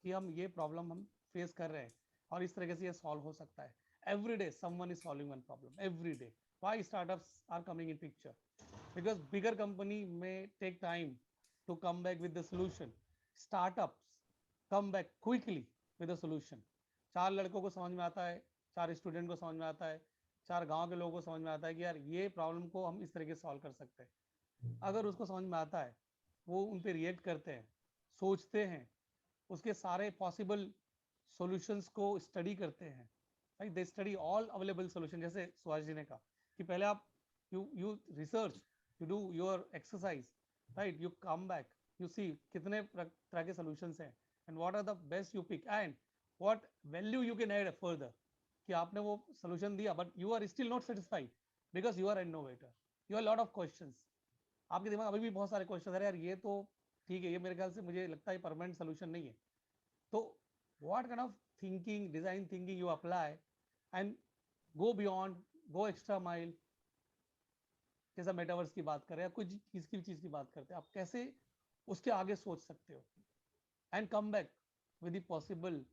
कि हम ये प्रॉब्लम हम फेस कर रहे हैं और इस तरीके से ये सॉल्व हो सकता है, every day someone is solving one problem, every day. Why startups are coming in picture? Because bigger company may take time to come back with the solution. Startups come back quickly with a solution. 4 लड़कों को समझ में आता है, 4 student को समझ में आता है, 4 गांव के लोगों को समझ में आता है कि यार ये प्रॉब्लम को हम इस तरीके से सॉल्व कर सकते हैं. अगर उसको समझ में आता है, वो उन पे रिएक्ट करते हैं, सोचते हैं, उसके सारे पॉसिबल सॉल्यूशंस को स्टडी करते हैं, right? They study all available solution. जैसे सुहास जी ने कहा कि पहले आप you research, you do your exercise, right? You come back, you see कितने तरह के सॉल्यूशंस हैं, and what are the best you pick, and what value you can add further. कि आपने वो सोल्यूशन दिया but you are still not satisfied because you are innovator, you are lot of questions. आपके दिमाग अभी भी बहुत सारे क्वेश्चन है, यार ये तो ठीक है, ये मेरे ख्याल से मुझे लगता है परमानेंट सोल्यूशन नहीं है. तो what kind of thinking, design thinking you apply and go beyond, go extra mile. जैसा मेटावर्स की बात करें या कुछ किसी चीज की बात करते हैं, आप कैसे उसके आगे सोच सकते हो and come back with the possible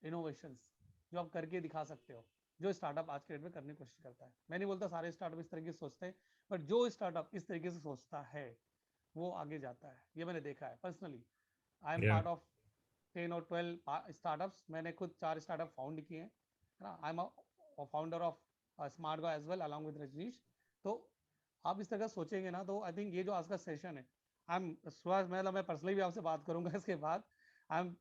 innovations जो आप करके दिखा सकते हो. जो स्टार्टअप आज के डेट में करने की कोशिश करता है। मैं नहीं बोलता सारे स्टार्टअप इस तरीके से सोचते हैं, बट जो स्टार्टअप इस तरीके से सोचता है वो आगे जाता है। ये मैंने देखा है personally. I am Yeah. Part of 10 और 12 स्टार्टअप्स। मैंने खुद 4 स्टार्टअप फाउंड किए हैं, है ना। I am founder of SmartGaon as well along with Rajneesh. तो आप इस तरह सोचेंगे ना, तो आई थिंक ये जो आज का सेशन है, आई एम सुहास, मैं पर्सनली भी आपसे बात करूंगा इसके बाद। I am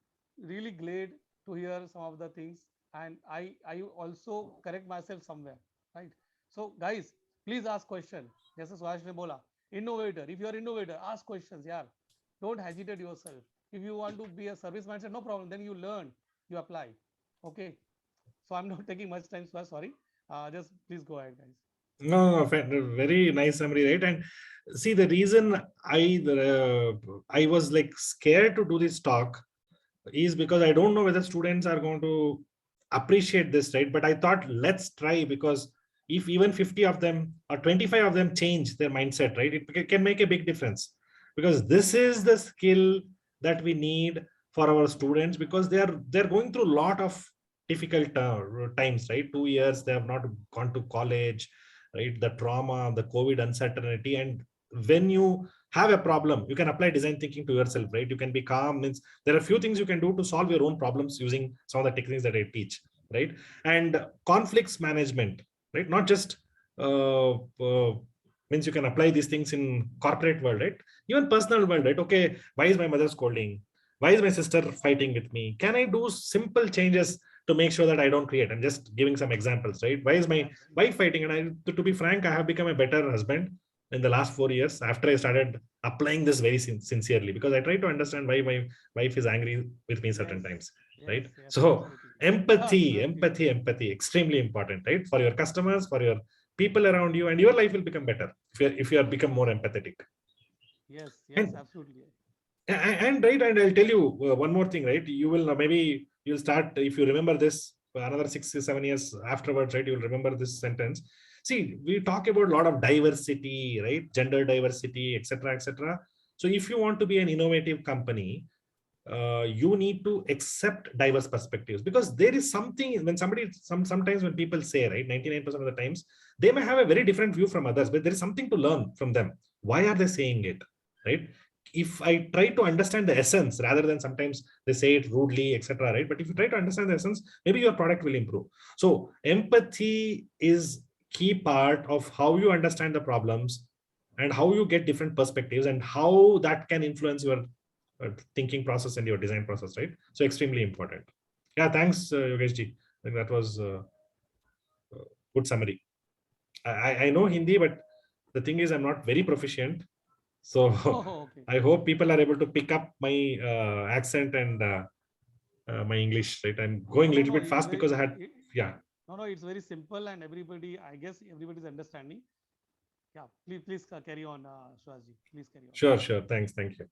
really glad to hear some of the things and I also correct my self somewhere, right. So guys please ask question. जैसे सुहास ने बोला, innovator, if you are innovator ask question यार, don't hesitate yourself. If you want to be a service mindset, no problem. Then you learn, you apply. Okay. So I'm not taking much time. So sorry. Just please go ahead, guys. No, very nice summary, right? And see, the reason I was like scared to do this talk is because I don't know whether students are going to appreciate this, right? But I thought let's try, because if even 50 of them or 25 of them change their mindset, right, it can make a big difference. Because this is the skill that we need for our students, because they're going through a lot of difficult times, right? 2 years they have not gone to college, right? The trauma, the COVID uncertainty. And when you have a problem, you can apply design thinking to yourself, right? You can be calm. Means there are few things you can do to solve your own problems using some of the techniques that I teach, right? And conflicts management, right? Not just means you can apply these things in corporate world, right? Even personal world, right? Okay, why is my mother scolding? Why is my sister fighting with me? Can I do simple changes to make sure that I don't create? I'm just giving some examples, right? Why is my wife fighting? And to be frank, I have become a better husband in the last 4 years after I started applying this very sincerely, because I try to understand why my wife is angry with me certain times, right? So empathy, extremely important, right? For your customers, for your people around you, and your life will become better if you are become more empathetic. Yes, And absolutely. and right, and I'll tell you one more thing, right? You will maybe you'll start, if you remember this another 6 to 7 years afterwards, right? You'll remember this sentence. See, we talk about a lot of diversity, right? Gender diversity, etc., etc. So if you want to be an innovative company, you need to accept diverse perspectives, because there is something when sometimes when people say, right, 99% of the times they may have a very different view from others, but there is something to learn from them. Why are they saying it, right? If I try to understand the essence rather than sometimes they say it rudely, etc., right? But if you try to understand the essence, maybe your product will improve. So empathy is key part of how you understand the problems and how you get different perspectives and how that can influence your thinking process and your design process, right? So extremely important. Yeah, thanks, Yogesh ji. I think that was a good summary. I know Hindi, but the thing is I'm not very proficient. So Okay. I hope people are able to pick up my accent and my English, right? I'm going a little bit fast because I had, yeah. No, it's very simple, and everybody, I guess everybody's understanding. Yeah, please carry on, Suhasji. Please carry on. Sure. Thanks. Thank you.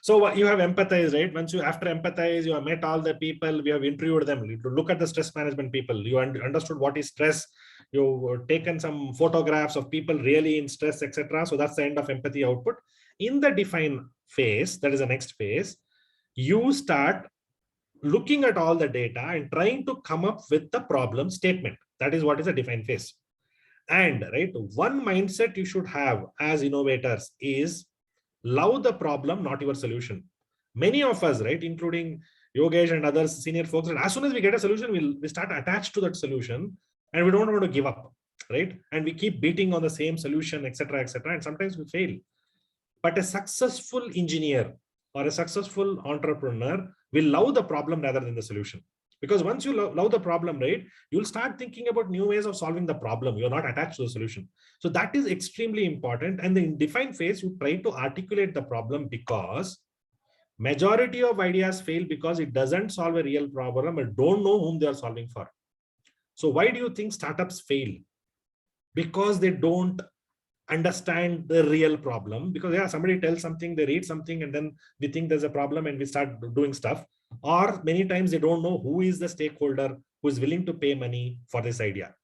So you have empathized, right? Once you, after empathize, you have met all the people, we have interviewed them. You look at the stress management people. You understood what is stress. You've taken some photographs of people really in stress, etc. So that's the end of empathy output. In the define phase, that is the next phase, you start looking at all the data and trying to come up with the problem statement. That is what is a define phase. And right, one mindset you should have as innovators is love the problem, not your solution. Many of us, right, including Yogesh and others, senior folks, as soon as we get a solution, we start attached to that solution and we don't want to give up, right? And we keep beating on the same solution, etc., etc. And sometimes we fail. But a successful engineer or a successful entrepreneur will love the problem rather than the solution. Because once you love the problem, right, you'll start thinking about new ways of solving the problem. You're not attached to the solution. So that is extremely important. And in define phase, you try to articulate the problem, because majority of ideas fail because it doesn't solve a real problem and don't know whom they are solving for. So why do you think startups fail? Because they don't understand the real problem. Because yeah, somebody tells something, they read something, and then we think there's a problem and we start doing stuff. Or many times they don't know who is the stakeholder who is willing to pay money for this idea.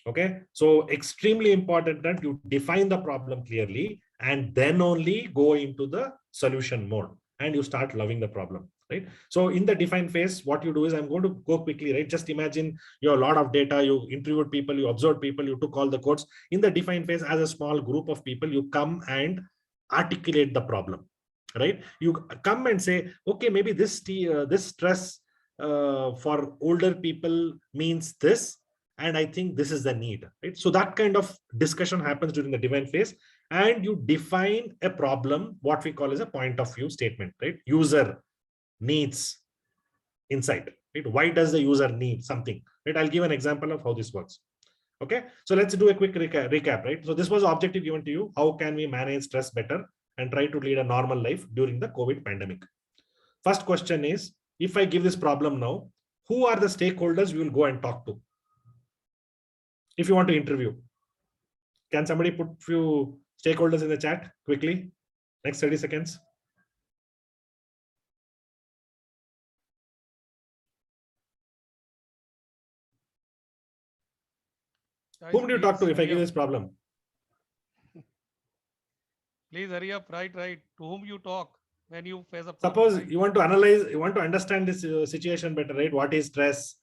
Okay, so extremely important that you define the problem clearly and then only go into the solution mode and you start loving the problem. right? So in the define phase, what you do is, I'm going to go quickly, right? Just imagine you have a lot of data, you interviewed people, you observed people, you took all the codes. In the define phase, as a small group of people, you come and articulate the problem, right? You come and say, okay, maybe this stress for older people means this, and I think this is the need, right? So that kind of discussion happens during the define phase, and you define a problem, what we call as a point of view statement, right? User needs insight, right? Why does the user need something, right? I'll give an example of how this works. Okay, so let's do a quick recap, right? So this was the objective given to you. How can we manage stress better and try to lead a normal life during the COVID pandemic? First question is, if I give this problem now, who are the stakeholders we will go and talk to? If you want to interview, can somebody put few stakeholders in the chat quickly? Next 30 seconds. Guys, Whom do you talk to please if I hurry give up. this problem? Please hurry up. Right. To whom you talk when you face a problem? Suppose Right? you want to analyze, you want to understand this situation better, right? What is stress?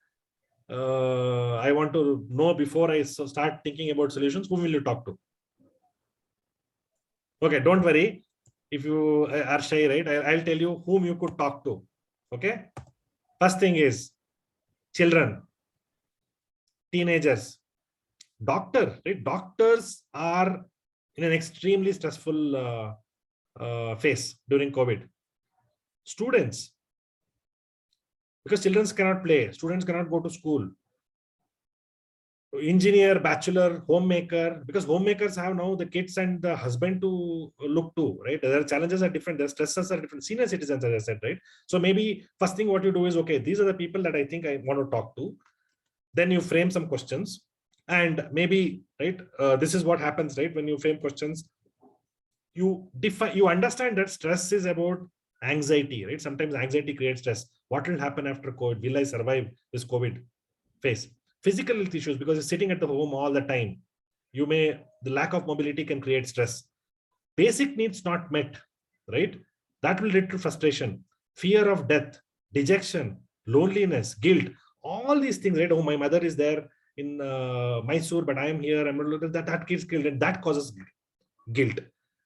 I want to know before I start thinking about solutions. Whom will you talk to? Okay, don't worry. If you are shy, right, I'll tell you whom you could talk to. Okay. First thing is children, teenagers, doctor, right? Doctors are in an extremely stressful phase during COVID. Students, because children cannot play, students cannot go to school. Engineer, bachelor, homemaker, because homemakers have now the kids and the husband to look to, right? Their challenges are different, their stresses are different. Senior citizens, as I said, right? So maybe first thing what you do is, okay, these are the people that I think I want to talk to. Then you frame some questions, and maybe, right, this is what happens, right? When you frame questions, you define, you understand that stress is about anxiety, right? Sometimes anxiety creates stress. What will happen after COVID? Will I survive this COVID phase? Physical health issues, because you're sitting at the home all the time. The lack of mobility can create stress. Basic needs not met, right? That will lead to frustration, fear of death, dejection, loneliness, guilt, all these things, right? Oh, my mother is there in Mysore, but I am here. That gets killed, and that causes guilt.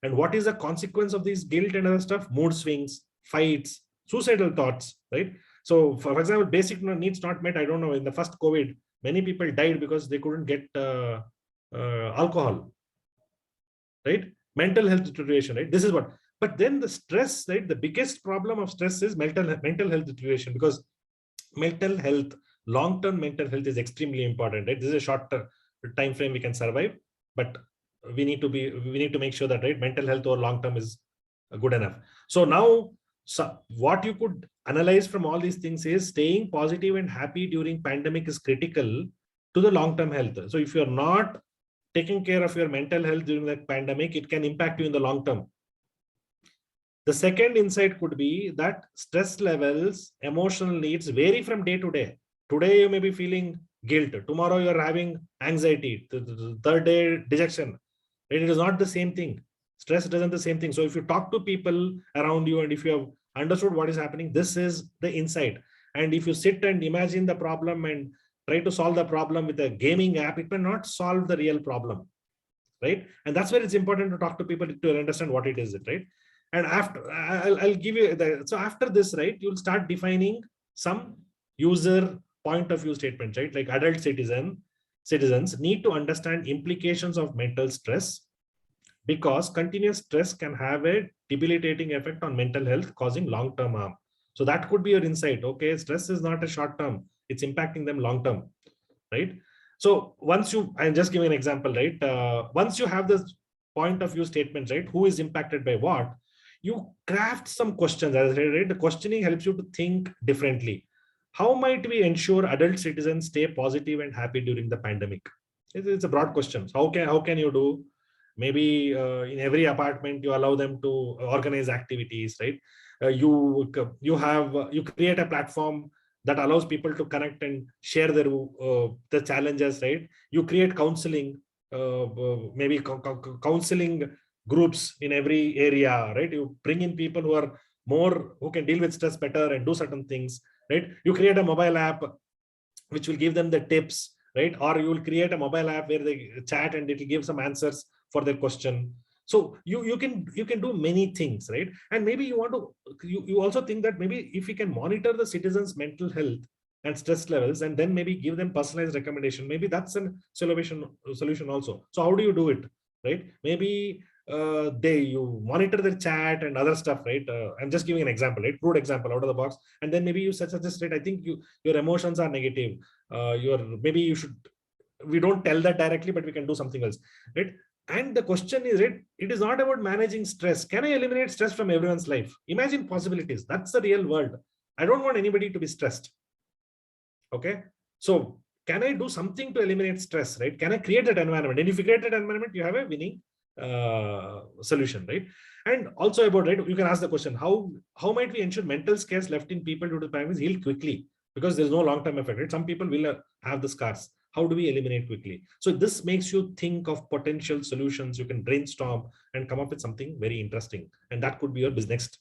And what is the consequence of this guilt and other stuff? Mood swings, fights, suicidal thoughts, right? So, for example, basic needs not met. I don't know. In the first COVID, many people died because they couldn't get alcohol, right? Mental health deterioration, right? This is what. But then the stress, right? The biggest problem of stress is mental health deterioration, because mental health, long-term mental health is extremely important, right? This is a short time frame we can survive, but we need to make sure that, right, mental health or long-term is good enough. So now, what you could analyze from all these things is staying positive and happy during pandemic is critical to the long-term health. So if you're not taking care of your mental health during the pandemic, it can impact you in the long term. The second insight could be that stress levels, emotional needs vary from day to day. Today, you may be feeling guilt. Tomorrow, you're having anxiety. The third day, dejection. It is not the same thing. Stress doesn't the same thing. So if you talk to people around you and if you have understood what is happening, this is the insight. And if you sit and imagine the problem and try to solve the problem with a gaming app, it may not solve the real problem, right? And that's where it's important to talk to people to understand what it is, right? And after, I'll give you so after this, right, you'll start defining some user point of view statements, right? Like adult citizens need to understand implications of mental stress, because continuous stress can have a debilitating effect on mental health, causing long-term harm. So that could be your insight. Okay, stress is not a short term, it's impacting them long term, right? So once I'm just giving an example, right? Once you have this point of view statements, right? Who is impacted by what? You craft some questions, as I said, right? The questioning helps you to think differently. How might we ensure adult citizens stay positive and happy during the pandemic? It's a broad question. So how can you do? Maybe in every apartment you allow them to organize activities, right? You create a platform that allows people to connect and share the challenges, right? You create counseling, maybe counseling groups in every area, right? You bring in people who are more, who can deal with stress better and do certain things, right? You create a mobile app which will give them the tips, right? Or you will create a mobile app where they chat and it will give some answers for their question. So you can do many things, right? And maybe you want to, you also think that maybe if we can monitor the citizens' mental health and stress levels, and then maybe give them personalized recommendation, maybe that's a solution also. So how do you do it, right? Maybe you monitor their chat and other stuff, right? I'm just giving an example, right? Crude example out of the box. And then maybe you suggest, right? I think your emotions are negative. Maybe you should, we don't tell that directly, but we can do something else, right? And the question is, right, it is not about managing stress. Can I eliminate stress from everyone's life? Imagine possibilities. That's the real world. I don't want anybody to be stressed. Okay. So can I do something to eliminate stress, right? Can I create that environment? And if you create that environment, you have a winning solution, right? And also about, right, you can ask the question, how might we ensure mental scares left in people due to the pandemic heal quickly? Because there's no long-term effect, right? Some people will have the scars. How do we eliminate quickly? So this makes you think of potential solutions. You can brainstorm and come up with something very interesting. And that could be your next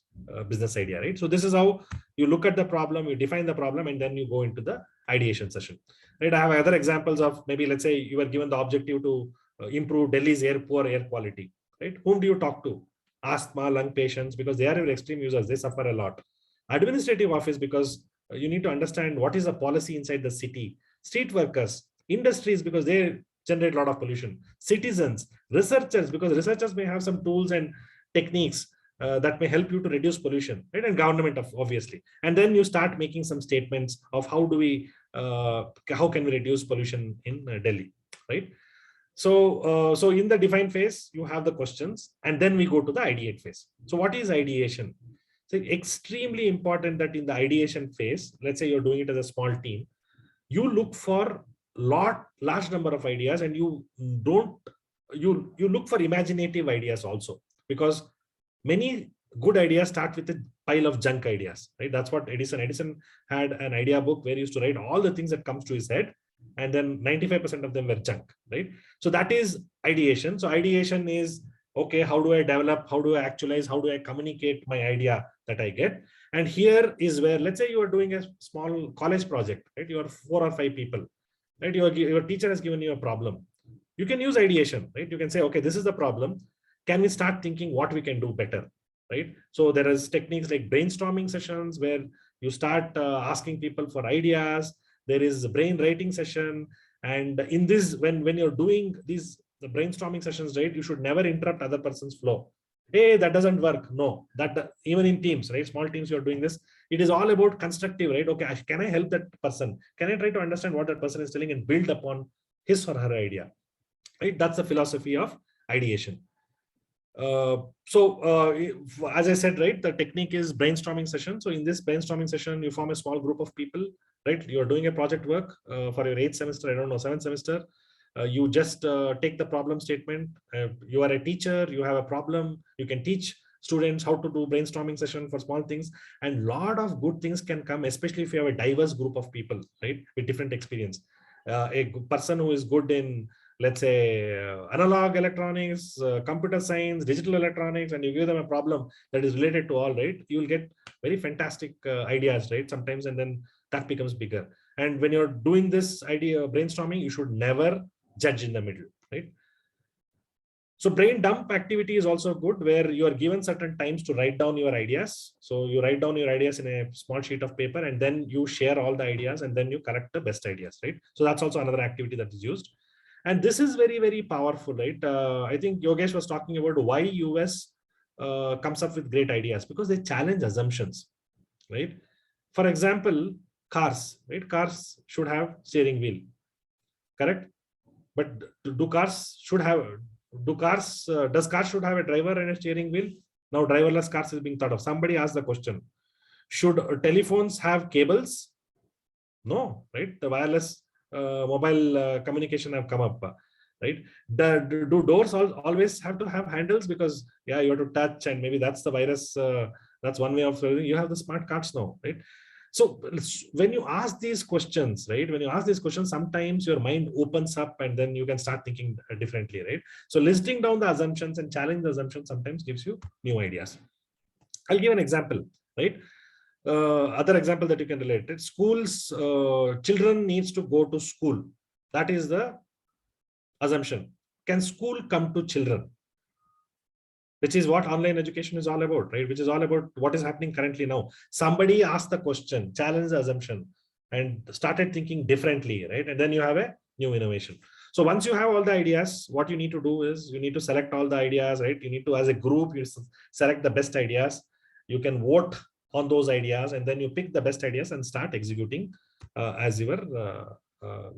business idea, right? So this is how you look at the problem, you define the problem, and then you go into the ideation session, right? I have other examples of, maybe let's say you were given the objective to improve Delhi's poor air quality, right? Whom do you talk to? Asthma, lung patients, because they are your extreme users, they suffer a lot. Administrative office, because you need to understand what is the policy inside the city. Street workers, industries, because they generate a lot of pollution. Citizens, researchers, because researchers may have some tools and techniques that may help you to reduce pollution, right? And government, obviously. And then you start making some statements of how can we reduce pollution in Delhi, right? So in the define phase, you have the questions, and then we go to the ideate phase. So what is ideation? So extremely important that in the ideation phase, let's say you're doing it as a small team, you look for large number of ideas, and you look for imaginative ideas also, because many good ideas start with a pile of junk ideas, right? That's what Edison had an idea book where he used to write all the things that comes to his head, and then 95% of them were junk, right? So that is ideation. So ideation is, okay, how do I develop, how do I actualize, how do I communicate my idea that I get? And here is where, let's say you are doing a small college project, right? You are 4 or 5 people, right? Your teacher has given you a problem. You can use ideation, right? You can say, okay, this is the problem. Can we start thinking what we can do better, right? So there is techniques like brainstorming sessions where you start asking people for ideas. There is a brain writing session. And in this, when you're doing these brainstorming sessions, right, you should never interrupt other person's flow. Hey, that doesn't work. No, even in teams, right? Small teams, you're doing this. It is all about constructive, right? Okay, can I help that person? Can I try to understand what that person is telling and build upon his or her idea, right? That's the philosophy of ideation. As I said, right, the technique is brainstorming session. So in this brainstorming session, you form a small group of people, right? You're doing a project work for your 8th semester, 7th semester. You just take the problem statement. You are a teacher, you have a problem, you can teach students how to do brainstorming session for small things, and a lot of good things can come, especially if you have a diverse group of people, right, with different experience. A person who is good in, let's say, analog electronics, computer science, digital electronics, and you give them a problem that is related to all, right, you will get very fantastic ideas, right, sometimes, and then that becomes bigger. And when you're doing this idea brainstorming, you should never judge in the middle, right? So brain dump activity is also good, where you are given certain times to write down your ideas. So you write down your ideas in a small sheet of paper, and then you share all the ideas, and then you collect the best ideas, right? So that's also another activity that is used. And this is very, very powerful, right? I think Yogesh was talking about why US comes up with great ideas, because they challenge assumptions, right? For example, cars, right? Cars should have steering wheel, correct? But does cars should have a driver and a steering wheel? Now driverless cars is being thought of. Somebody asked the question, should telephones have cables? No, right? The wireless mobile communication have come up, right? Do doors always have to have handles? Because yeah, you have to touch, and maybe that's the virus. That's one way of solving. You have the smart cards now, right? So when you ask these questions, right? When you ask these questions, sometimes your mind opens up, and then you can start thinking differently, right? So listing down the assumptions and challenge the assumptions sometimes gives you new ideas. I'll give an example, right? Other example that you can relate it. Schools, children needs to go to school. That is the assumption. Can school come to children? Which is what online education is all about, right? Which is all about what is happening currently now. Somebody asked the question, challenged the assumption, and started thinking differently, right? And then you have a new innovation. So once you have all the ideas, what you need to do is you need to select all the ideas, right? You need to, as a group, you select the best ideas. You can vote on those ideas, and then you pick the best ideas and start executing as your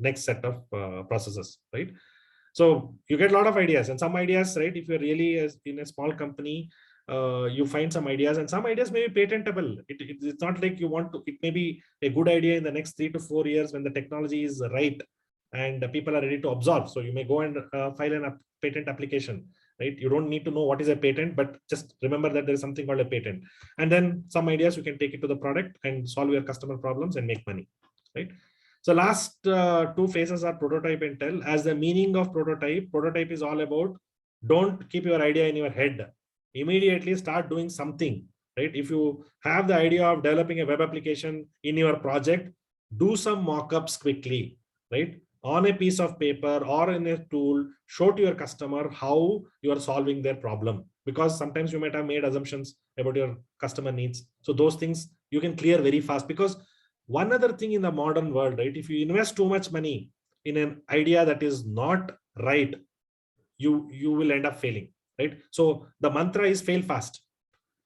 next set of processes, right? So you get a lot of ideas, and some ideas, right? If you're really in a small company, you find some ideas, and some ideas may be patentable. It's not like you want to, it may be a good idea in the next 3 to 4 years when the technology is right and people are ready to absorb. So you may go and file a patent application, right? You don't need to know what is a patent, but just remember that there is something called a patent. And then some ideas you can take it to the product and solve your customer problems and make money, right? So last 2 phases are prototype and tell. As the meaning of prototype is all about, don't keep your idea in your head. Immediately start doing something, right? If you have the idea of developing a web application in your project, do some mock-ups quickly, right? On a piece of paper or in a tool, show to your customer how you are solving their problem. Because sometimes you might have made assumptions about your customer needs. So those things you can clear very fast. Because one other thing in the modern world, right? If you invest too much money in an idea that is not right, you will end up failing, right? So the mantra is fail fast.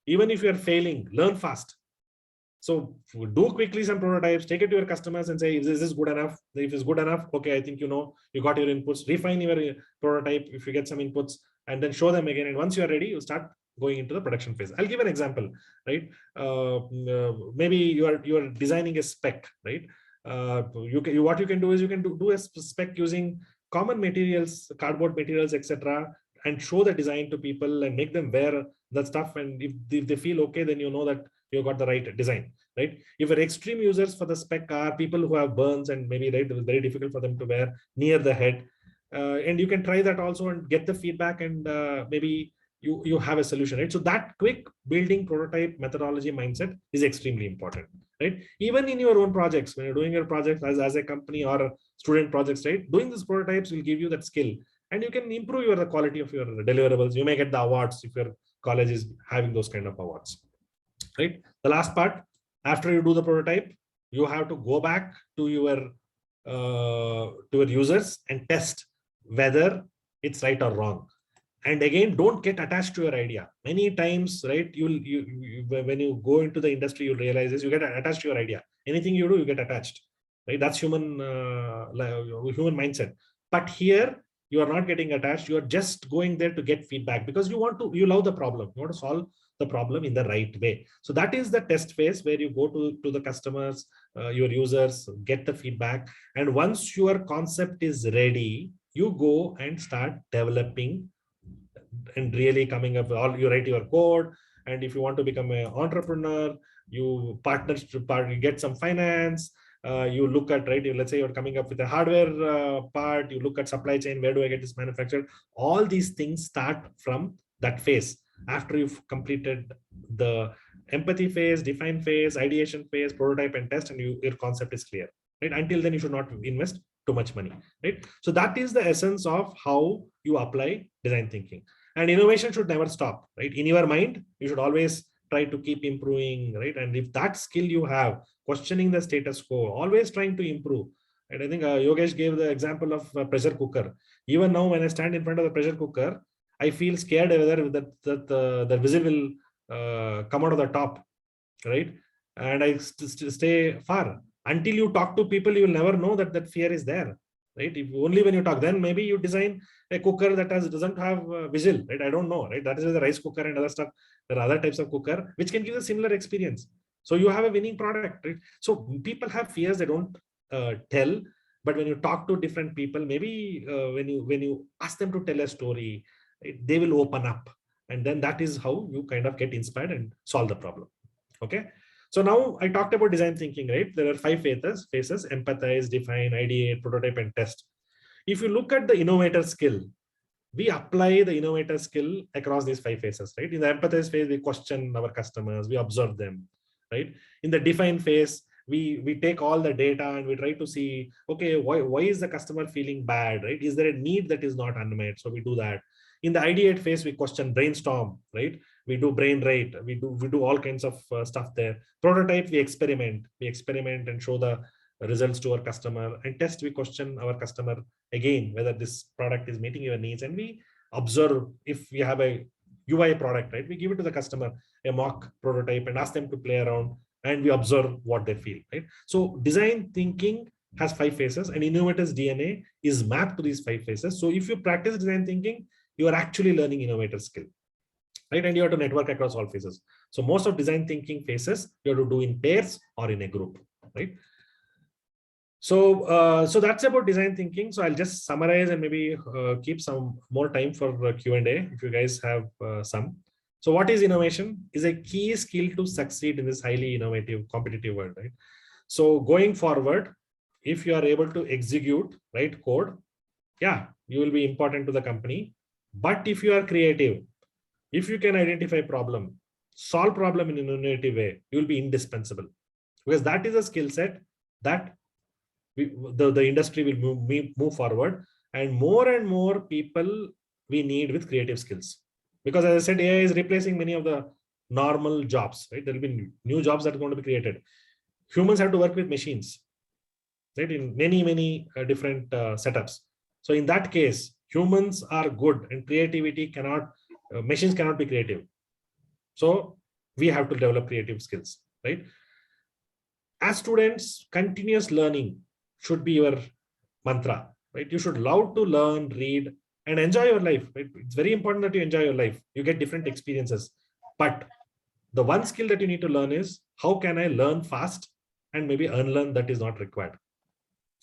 Even if you're failing, learn fast. So do quickly some prototypes, take it to your customers and say, is this good enough? If it's good enough, okay, I think you got your inputs, refine your prototype if you get some inputs, and then show them again. And once you're ready, you start going into the production phase. I'll give an example, right? Maybe you are designing a spec, right? What you can do is you can do a spec using common materials, cardboard materials, etc., and show the design to people and make them wear that stuff. And if they feel okay, then you know that you got the right design, right? If your extreme users for the spec are people who have burns and maybe right, it was very difficult for them to wear near the head, and you can try that also and get the feedback, and maybe you have a solution, right? So that quick building prototype methodology mindset is extremely important, right? Even in your own projects, when you're doing your projects as a company or student projects, right? Doing these prototypes will give you that skill, and you can improve the quality of your deliverables. You may get the awards if your college is having those kind of awards, right? The last part, after you do the prototype, you have to go back to your users and test whether it's right or wrong. And again, don't get attached to your idea. Many times, right, when you go into the industry, you'll realize this, you get attached to your idea. Anything you do, you get attached, right? That's human mindset. But here, you are not getting attached. You are just going there to get feedback because you love the problem. You want to solve the problem in the right way. So that is the test phase where you go to the customers, your users, get the feedback. And once your concept is ready, you go and start developing and really coming up with you write your code. And if you want to become an entrepreneur, you get some finance. You look at, right, let's say you're coming up with a hardware part, you look at supply chain, where do I get this manufactured? All these things start from that phase. After you've completed the empathy phase, define phase, ideation phase, prototype and test, and your concept is clear, right? Until then, you should not invest too much money, right? So that is the essence of how you apply design thinking. And innovation should never stop, right? In your mind, you should always try to keep improving, right? And if that skill you have, questioning the status quo, always trying to improve. And I think Yogesh gave the example of pressure cooker. Even now, when I stand in front of the pressure cooker, I feel scared whether the whistle will come out of the top, right? And I stay far. Until you talk to people, you will never know that fear is there, right? If only when you talk, then maybe you design a cooker that doesn't have a whistle, right? I don't know, right? That is the rice cooker and other stuff. There are other types of cooker which can give a similar experience. So you have a winning product, right? So people have fears, they don't tell, but when you talk to different people, maybe when you ask them to tell a story, right, they will open up, and then that is how you kind of get inspired and solve the problem. Okay. So now I talked about design thinking, right? There are 5 phases: empathize, define, ideate, prototype, and test. If you look at the innovator skill, we apply the innovator skill across these 5 phases, right? In the empathize phase, we question our customers, we observe them, right? In the define phase, we take all the data and we try to see, okay, why is the customer feeling bad, right? Is there a need that is not unmet? So we do that. In the ideate phase, we question, brainstorm, right? We do brain rate, we do all kinds of stuff there. Prototype, we experiment and show the results to our customer. And test, we question our customer again whether this product is meeting your needs, and we observe. If we have a UI product, right, we give it to the customer, a mock prototype, and ask them to play around, and we observe what they feel, right? So design thinking has 5 phases, and innovators DNA is mapped to these 5 phases. So if you practice design thinking, you are actually learning innovator skill, right? And you have to network across all phases. So most of design thinking phases you have to do in pairs or in a group, right? So that's about design thinking. So I'll just summarize and maybe keep some more time for Q&A if you guys have some. So what is innovation? Is a key skill to succeed in this highly innovative, competitive world, right? So going forward, if you are able to execute, right, code, yeah, you will be important to the company. But if you are creative, if you can identify problem, solve problem in an innovative way, you will be indispensable, because that is a skill set that the industry will move forward, and more people we need with creative skills. Because as I said, AI is replacing many of the normal jobs, right? There will be new jobs that are going to be created. Humans have to work with machines, right? In many different setups. So in that case, humans are good, and creativity cannot, machines cannot be creative. So we have to develop creative skills, right? As students, continuous learning should be your mantra, right? You should love to learn, read, and enjoy your life, right? It's very important that you enjoy your life. You get different experiences. But the one skill that you need to learn is, how can I learn fast and maybe unlearn that is not required?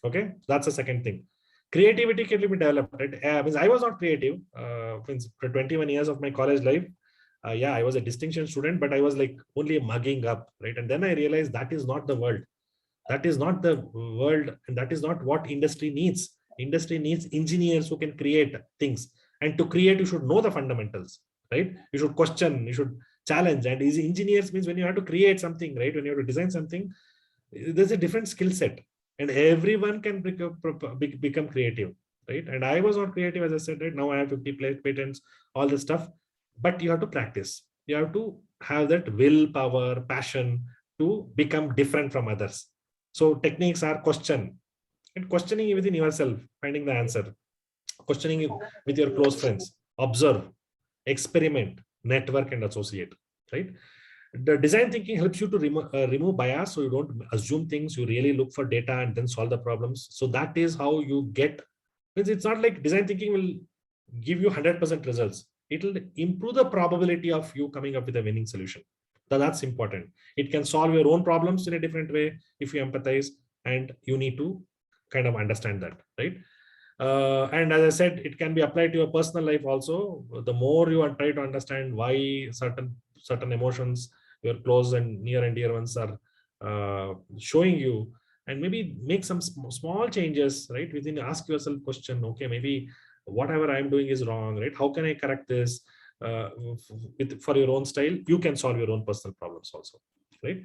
Okay, that's the second thing. Creativity can be developed, right? I was not creative for 21 years of my college life. Yeah, I was a distinction student, but I was like only mugging up, right? And then I realized that is not the world. That is not the world, and that is not what industry needs. Industry needs engineers who can create things. And to create, you should know the fundamentals, right? You should question, you should challenge. And easy engineers means when you have to create something, right? When you have to design something, there's a different skill set, and everyone can become creative, right? And I was not creative, as I said, right? Now I have 50 patents, all this stuff, but you have to practice. You have to have that willpower, passion to become different from others. So techniques are question, and questioning within yourself, finding the answer, questioning with your close friends, observe, experiment, network, and associate, right? The design thinking helps you to remove bias, so you don't assume things, you really look for data and then solve the problems. So that is how you get, it's not like design thinking will give you 100% results. It will improve the probability of you coming up with a winning solution. That's important. It can solve your own problems in a different way if you empathize, and you need to kind of understand that, right? And as I said, it can be applied to your personal life also. The more you try to understand why certain emotions, your close and near and dear ones are showing you, and maybe make some small changes, right? Within, ask yourself question, okay, maybe whatever I'm doing is wrong, right? How can I correct this? For your own style, you can solve your own personal problems also, right?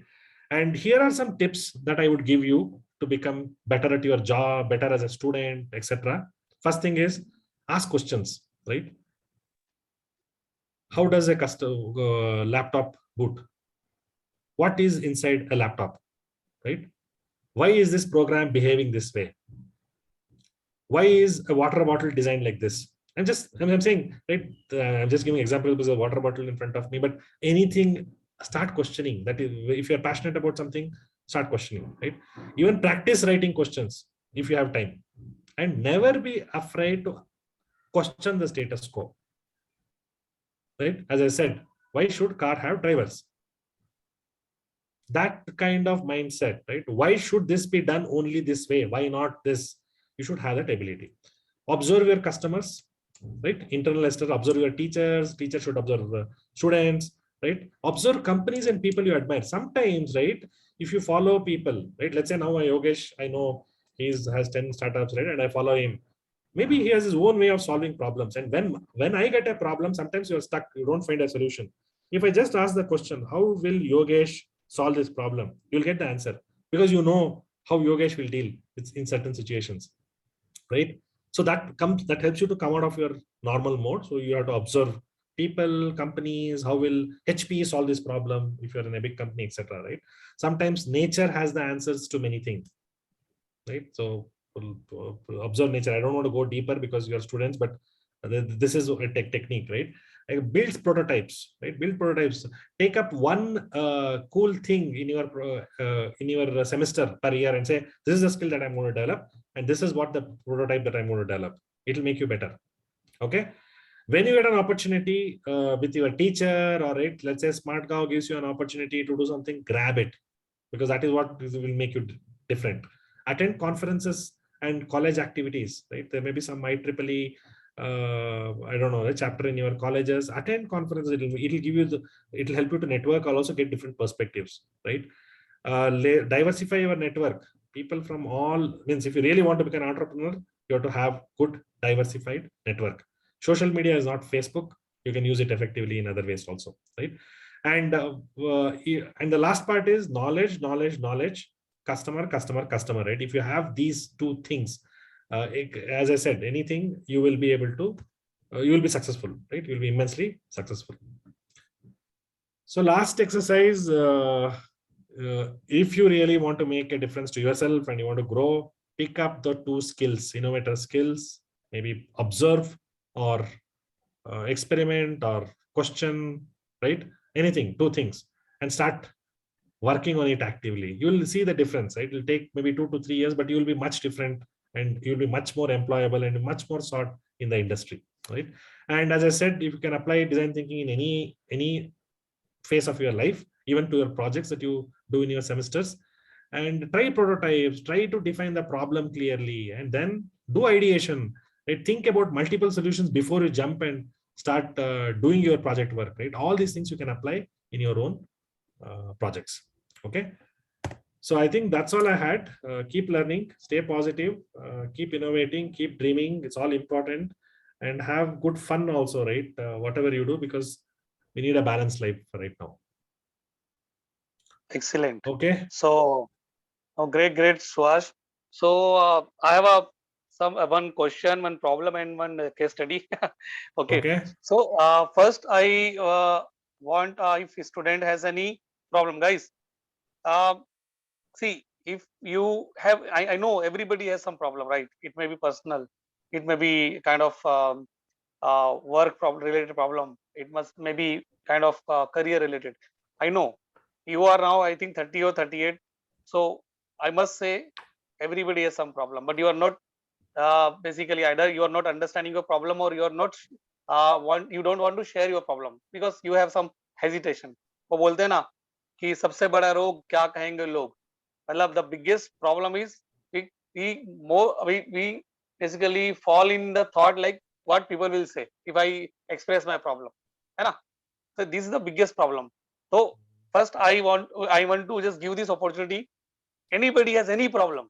And here are some tips that I would give you to become better at your job, better as a student, etc. First thing is, ask questions, right? How does a custom laptop boot? What is inside a laptop, right? Why is this program behaving this way? Why is a water bottle designed like this? I'm saying, right? I'm just giving examples because a water bottle in front of me, but anything, start questioning. That is, if you're passionate about something, start questioning, right? Even practice writing questions if you have time, and never be afraid to question the status quo, right? As I said, why should car have drivers? That kind of mindset, right? Why should this be done only this way? Why not this? You should have that ability. Observe your customers, right? Internal external, observe your teachers. Teachers should observe the students, right? Observe companies and people you admire. Sometimes, right, if you follow people, right? Let's say now Yogesh, I know he has 10 startups, right? And I follow him. Maybe he has his own way of solving problems. And when I get a problem, sometimes you're stuck, you don't find a solution. If I just ask the question, how will Yogesh solve this problem? You'll get the answer because you know how Yogesh will deal in certain situations, right? So that helps you to come out of your normal mode. So you have to observe people, companies, how will HPE solve this problem if you're in a big company, etc. Right? Sometimes nature has the answers to many things, right? So observe nature. I don't want to go deeper because you're students, but this is a technique, right? Like build prototypes, right? Build prototypes. Take up one cool thing in your semester per year and say, this is the skill that I'm going to develop, and this is what the prototype that I'm going to develop. It'll make you better. Okay. When you get an opportunity with your teacher, or let's say SmartGaon gives you an opportunity to do something, grab it, because that is what will make you different. Attend conferences and college activities, right? There may be some IEEE, I don't know, a chapter in your colleges. Attend conferences. It'll give you it'll help you to network or also get different perspectives, right? Diversify your network. People from all means, if you really want to become an entrepreneur, you have to have good diversified network. Social media is not Facebook. You can use it effectively in other ways also, right? And the last part is knowledge, customer, right? If you have these two things, as I said, anything you will be able to, you will be successful, right? You'll be immensely successful. So last exercise, if you really want to make a difference to yourself and you want to grow, pick up the two skills, innovator skills, maybe observe or experiment or question, right? Anything, two things, and start working on it actively. You will see the difference, right? It will take maybe 2 to 3 years, but you will be much different and you'll be much more employable and much more sought in the industry, right? And as I said, if you can apply design thinking in any phase of your life, even to your projects that you do in your semesters, and try prototypes, try to define the problem clearly, and then do ideation, right? Think about multiple solutions before you jump and start doing your project work, right? All these things you can apply in your own projects. Okay. So I think that's all I had. Keep learning, stay positive, keep innovating, keep dreaming. It's all important, and have good fun also, right? Whatever you do, because we need a balanced life right now. Excellent. Okay. So, great, Suhas. So I have one question, one problem, and one case study. Okay. So first, I want if a student has any problem, guys. See, if you have, I know everybody has some problem, right? It may be personal, it may be kind of work problem related problem. It must maybe kind of career related. I know you are now, I think 30 or 38. So I must say everybody has some problem, but you are not basically either you are not understanding your problem, or you are not you don't want to share your problem because you have some hesitation. वो बोलते हैं ना कि सबसे बड़ा रोग क्या कहेंगे लोग, मतलब the biggest problem is we basically fall in the thought like what people will say if I express my problem, है ना? So this is the biggest problem. So first I want to just give this opportunity. Anybody has any problem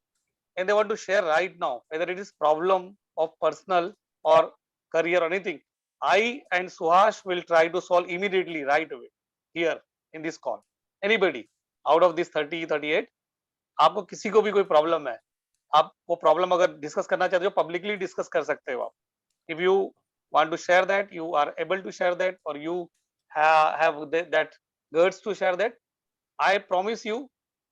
and they want to share right now, whether it is problem of personal or career or anything, I and Suhas will try to solve immediately right away here in this call. Anybody out of this 30, 38, आपको किसी को भी कोई problem है, आप वो problem अगर discuss करना चाहते हो पब्लिकली डिस्कस कर सकते हो आप. If you want to share that, you are able to share that, or you have that guts to share that, I promise you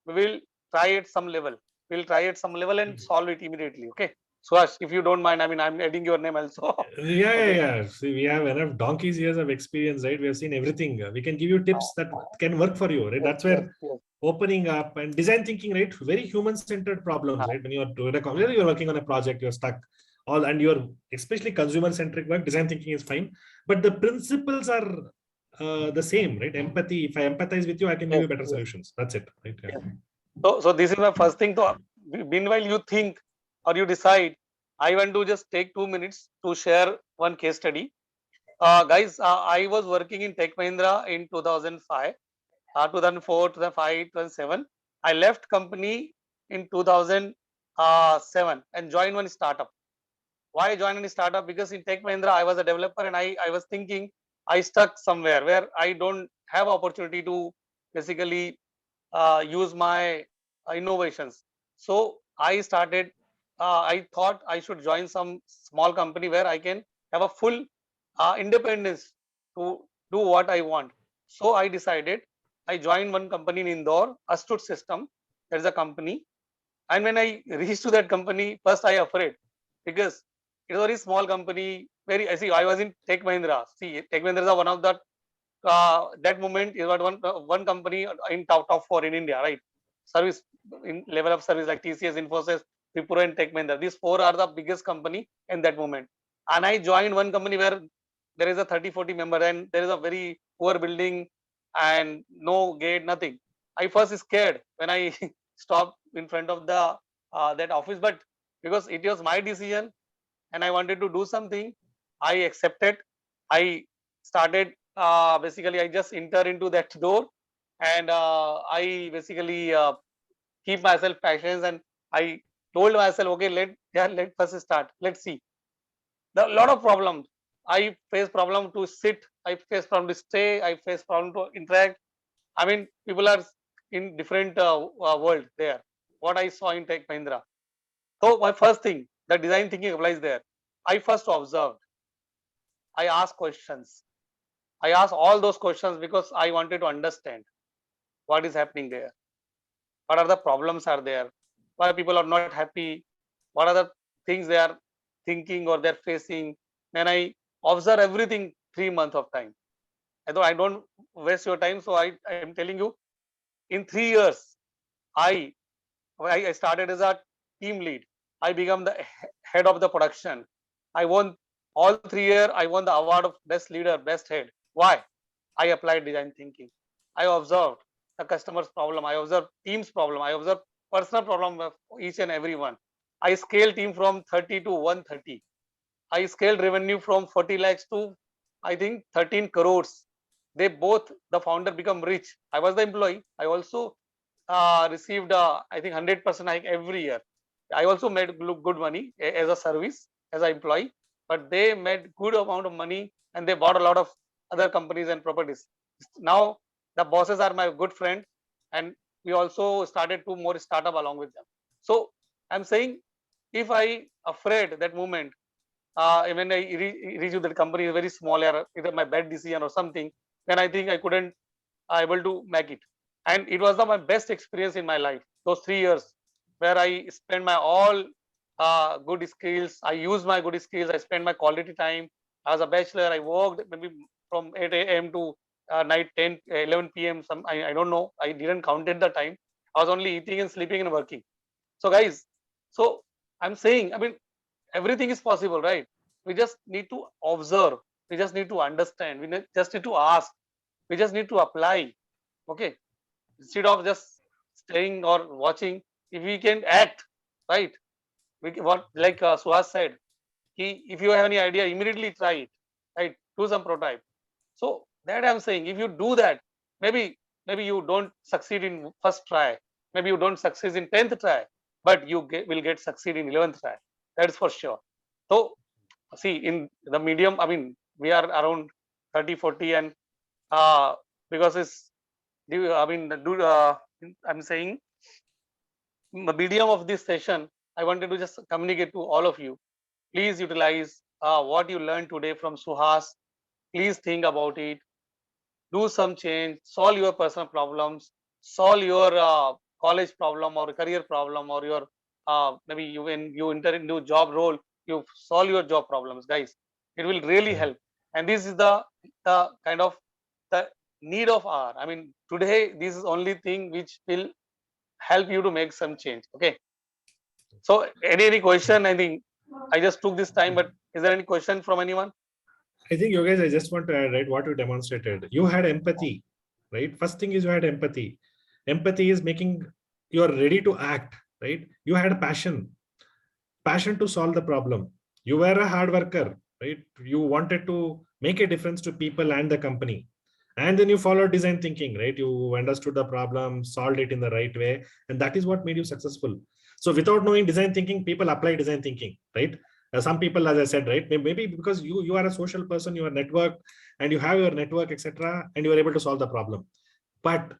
we will try at some level. We'll try at some level and solve it immediately. Okay. Suhas, if you don't mind, I mean, I'm adding your name also. Yeah. See, we have enough donkey's years of experience, right? We have seen everything. We can give you tips that can work for you, right? That's where opening up and design thinking, right? Very human-centered problems, right? When you're working on a project, you're stuck. And you're especially consumer-centric work, design thinking is fine. But the principles are the same, right? Empathy. If I empathize with you, I can give you better solutions. That's it, right? Yeah. So this is my first thing. So meanwhile, you think or you decide, I want to just take 2 minutes to share one case study. Guys, I was working in Tech Mahindra in 2005, 2004, 2005, 2007. I left company in 2007 and joined one startup. Why I joined a startup? Because in Tech Mahindra, I was a developer and I was thinking I stuck somewhere where I don't have opportunity to basically use my innovations. So I started, I thought I should join some small company where I can have a full independence to do what I want. So I decided, I joined one company in Indore, Astute System. There is a company. And when I reached to that company, first I afraid because it was a very small company. Very, I see, I was in Tech Mahindra. See, Tech Mahindra is one of the that moment is what one company in top four in India, right? Service in level of service like TCS, Infosys, Wipro, and Tech Mahindra. These four are the biggest company in that moment. And I joined one company where there is a 30-40 member and there is a very poor building and no gate, nothing. I first scared when I stopped in front of the that office, but because it was my decision and I wanted to do something, I accepted. I started basically I just enter into that door and I basically keep myself passions and I told myself, okay, let first start. Let's see. There are a lot of problems. I face problem to sit. I face problem to stay. I face problem to interact. I mean, people are in different world there. What I saw in Tech Mahindra. So my first thing, the design thinking applies there. I first observed. I asked questions. I asked all those questions because I wanted to understand what is happening there. What are the problems are there? Why people are not happy? What are the things they are thinking or they're facing? Then I observe everything 3 months of time. I thought I don't waste your time. So I am telling you, in 3 years, I I started as a team lead. I become the head of the production. I won all 3 years. I won the award of best leader, best head. Why? I applied design thinking. I observed the customer's problem. I observed team's problem. I observed personal problem of each and every one. I scaled team from 30 to 130. I scaled revenue from 40 lakhs to I think 13 crores. They both the founder become rich. I was the employee. I also received I think 100% hike every year. I also made good money as a service as an employee, but they made good amount of money and they bought a lot of other companies and properties. Now the bosses are my good friend, and we also started two more startup along with them. So I'm saying, if I afraid that moment, when I reach that company is very small, or either my bad decision or something, then I think I couldn't able to make it. And it was my best experience in my life. Those 3 years where I spent my all good skills. I used my good skills. I spent my quality time. As a bachelor, I worked maybe from 8 a.m. to night 10, 11 p.m. I don't know. I didn't counted the time. I was only eating and sleeping and working. So guys, so I'm saying, I mean, everything is possible, right? We just need to observe. We just need to understand. Just need to ask. We just need to apply. Okay, instead of just staying or watching, if we can act, right? What like Suhas said, if you have any idea, immediately try it, right? Do some prototype. So that I'm saying, if you do that, maybe you don't succeed in first try, maybe you don't succeed in 10th try, but you will get succeed in 11th try. That is for sure. So see, in the medium, I mean, we are around 30, 40, and because it's I mean, I'm saying the medium of this session, I wanted to just communicate to all of you. Please utilize what you learned today from Suhas. Please think about it. Do some change. Solve your personal problems. Solve your college problem or career problem, or your maybe you when you enter into job role, you solve your job problems, guys. It will really help. And this is the kind of the need of our. I mean, today this is only thing which will help you to make some change. Okay. So any question? I think I just took this time, but is there any question from anyone? I think you guys, I just want to add, right, what you demonstrated. You had empathy, right? First thing is you had empathy. Empathy is making you are ready to act, right? You had passion to solve the problem. You were a hard worker, right? You wanted to make a difference to people and the company. And then you followed design thinking, right? You understood the problem, solved it in the right way. And that is what made you successful. So without knowing design thinking, people apply design thinking, right? Some people, as I said, right, maybe because you are a social person, you are network, and you have your network, etc., and you are able to solve the problem. But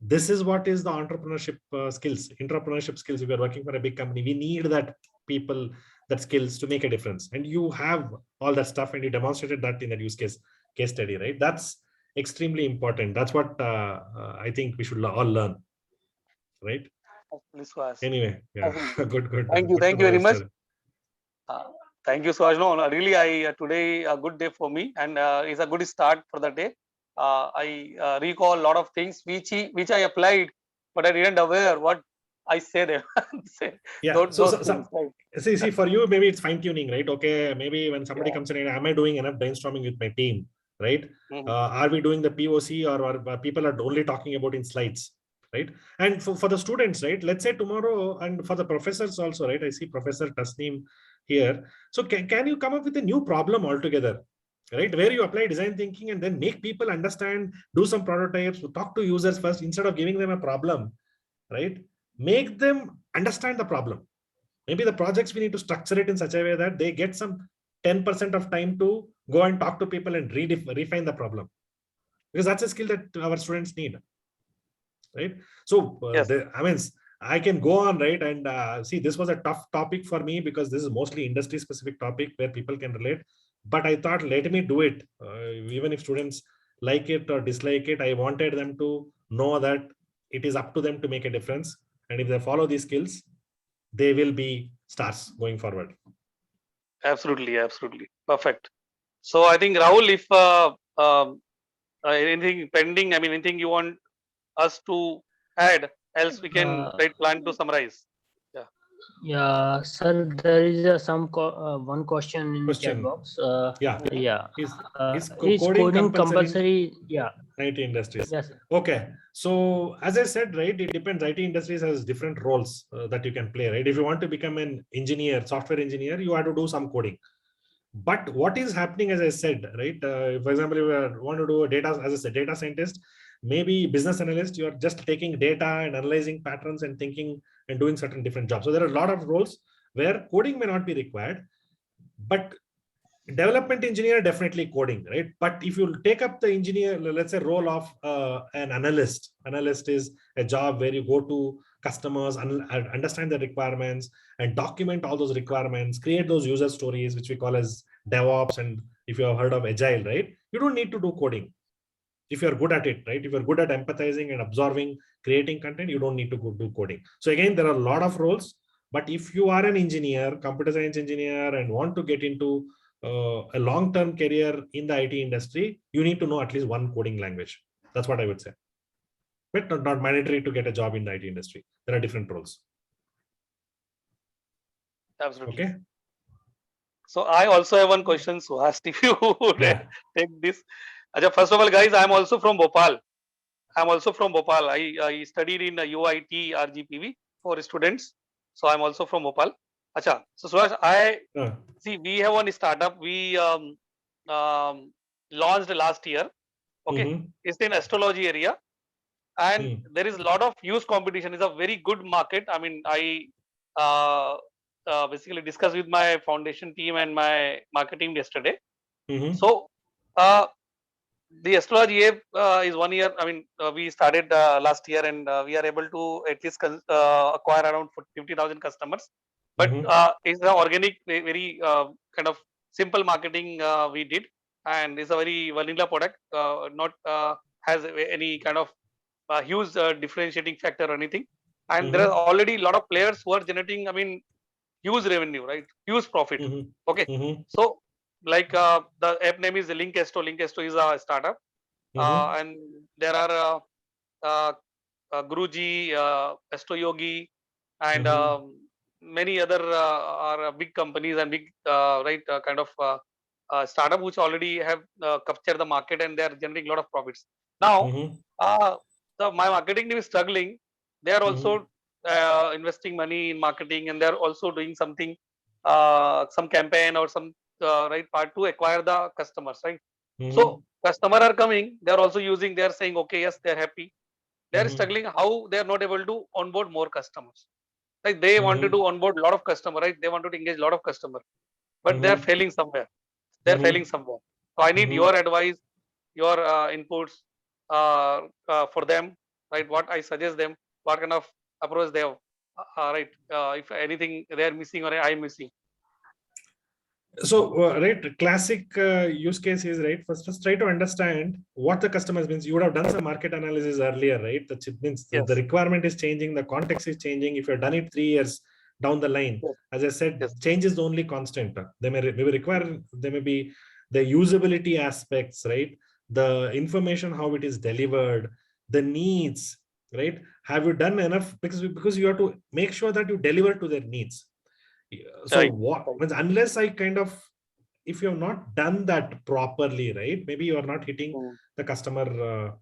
this is what is the entrepreneurship skills, entrepreneurship skills. If you're working for a big company, we need that people, that skills to make a difference. And you have all that stuff, and you demonstrated that in that use case study, right? That's extremely important. That's what I think we should all learn, right? This was Anyway, yeah, absolutely. good. Thank you. Good to Thank you know very your much. story. Thank you, Suhas. No, really, today a good day for me, and it's a good start for the day. I recall a lot of things which I applied, but I didn't aware what I said. Yeah. Those things. Right? See, for you, maybe it's fine tuning, right? Okay, maybe when somebody Yeah. comes in, am I doing enough brainstorming with my team, right? Mhm. Are we doing the POC, or people are only talking about in slides, right? And for the students, right? Let's say tomorrow, and for the professors also, right? I see Professor Tasneem here. So can you come up with a new problem altogether, right? Where you apply design thinking and then make people understand, do some prototypes, talk to users first instead of giving them a problem, right? Make them understand the problem. Maybe the projects, we need to structure it in such a way that they get some 10% of time to go and talk to people and refine the problem, because that's a skill that our students need, right? So Yes. I can go on, right? And see, this was a tough topic for me because this is mostly industry specific topic where people can relate, but I thought, let me do it. Even if students like it or dislike it, I wanted them to know that it is up to them to make a difference, and if they follow these skills, they will be stars going forward. Absolutely. Absolutely. Perfect. So I think Rahul, if anything pending, I mean, anything you want us to add, else we can plan to summarize. Yeah, sir, there is one question in chat Question. box. Yeah. Is Is coding compulsory? Yeah. IT industries. Yes. Okay. So as I said, right, it depends. IT industries has different roles that you can play, right? If you want to become an engineer, software engineer, you have to do some coding. But what is happening, as I said, right? For example, if you want to do a data, as I said, data scientist, maybe business analyst, you are just taking data and analyzing patterns and thinking and doing certain different jobs. So there are a lot of roles where coding may not be required, but development engineer, definitely coding, right? But if you take up the engineer, let's say, role of an analyst is a job where you go to customers and understand the requirements and document all those requirements, create those user stories, which we call as DevOps. And if you have heard of Agile, right, you don't need to do coding if you're good at it, right? If you're good at empathizing and absorbing, creating content, you don't need to go do coding. So again, there are a lot of roles, but if you are an engineer, computer science engineer, and want to get into a long-term career in the IT industry, you need to know at least one coding language. That's what I would say. But not mandatory to get a job in the IT industry. There are different roles. Absolutely. Okay. So I also have one question, Suhas, if you would Yeah. take this. First of all, guys, I'm also from Bhopal. I studied in UIT RGPV for students. So I'm also from Bhopal. Acha. So Suhas, see, we have one startup we launched last year. Okay. It's in astrology area. And there is a lot of huge competition. It's a very good market. I mean, I basically discussed with my foundation team and my marketing yesterday. So the astrology is 1 year. I mean, we started last year, and we are able to at least acquire around 50,000 customers. But it's an organic, very kind of simple marketing we did, and it's a very vanilla product, not has any kind of huge differentiating factor or anything. And there are already a lot of players who are generating, I mean, huge revenue, right? Huge profit. Okay. So, like the app name is Linkesto. Linkesto is a startup. And there are Guruji, Astro Yogi, and many other are big companies and big kind of startup which already have captured the market, and they are generating a lot of profits. Now, my marketing team is struggling. They are also investing money in marketing, and they are also doing something, some campaign or some right part to acquire the customers, right? So customer are coming, they are also using, they are saying, okay, yes, they are happy. They are struggling how they are not able to onboard more customers. Like they wanted to onboard a lot of customer, right? They wanted to engage a lot of customer. but they're Mhm. failing somewhere. They're Mhm. failing somewhere. So I need Mhm. your advice, your inputs for them, right? What I suggest them, what kind of approach they have, right? If anything they are missing or I'm missing. So, right, classic use case is, right, first try to understand what the customers means. You would have done some market analysis earlier, right? That means the Yes, requirement is changing, the context is changing. If you've done it 3 years down the line, yes, as I said, yes. change is the only constant. They may require, there may be the usability aspects, right? The information, how it is delivered, the needs, right? Have you done enough? Because you have to make sure that you deliver to their needs. So Right, what right. means, unless I kind of, if you have not done that properly, right, maybe you are not hitting Mm, the customer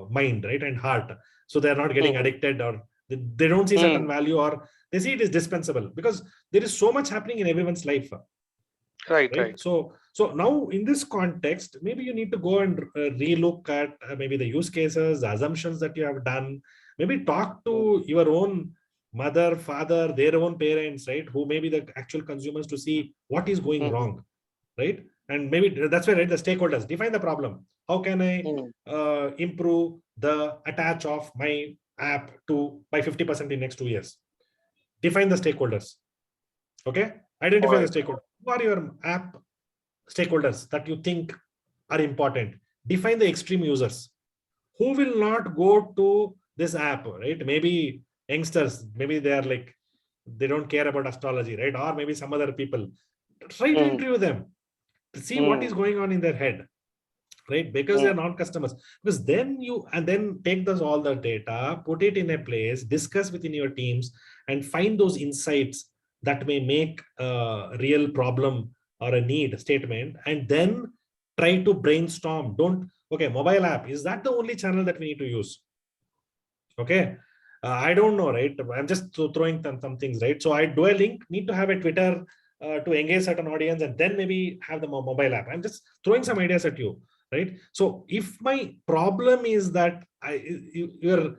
mind, right, and heart, so they're not getting mm, addicted, or they don't see certain mm. value, or they see it is dispensable, because there is so much happening in everyone's life, Right, right? right. So now in this context, maybe you need to go and relook at maybe the use cases, the assumptions that you have done. Maybe talk Mm, to your own mother, father, their own parents, right, who may be the actual consumers, to see what is going mm, wrong, right? And maybe that's where, right, the stakeholders define the problem. How can I mm. improve the attach of my app to by 50% in next 2 years? Define the stakeholders. Okay, All identify the right. stakeholders. Who are your app stakeholders that you think are important? Define the extreme users who will not go to this app, right? Maybe youngsters, maybe they are like, they don't care about astrology, right? Or maybe some other people. Try to Mm, interview them to see what is mm, going on in their head, right? Because mm, they're not customers. Because then you, and then take those all the data, put it in a place, discuss within your teams, and find those insights that may make a real problem or a need statement, and then try to brainstorm. Don't, okay, mobile app, is that the only channel that we need to use? Okay, I don't know, right? I'm just throwing some things, right? So I do a link, need to have a Twitter to engage certain audience, and then maybe have the mobile app. I'm just throwing some ideas at you, right? So if my problem is that your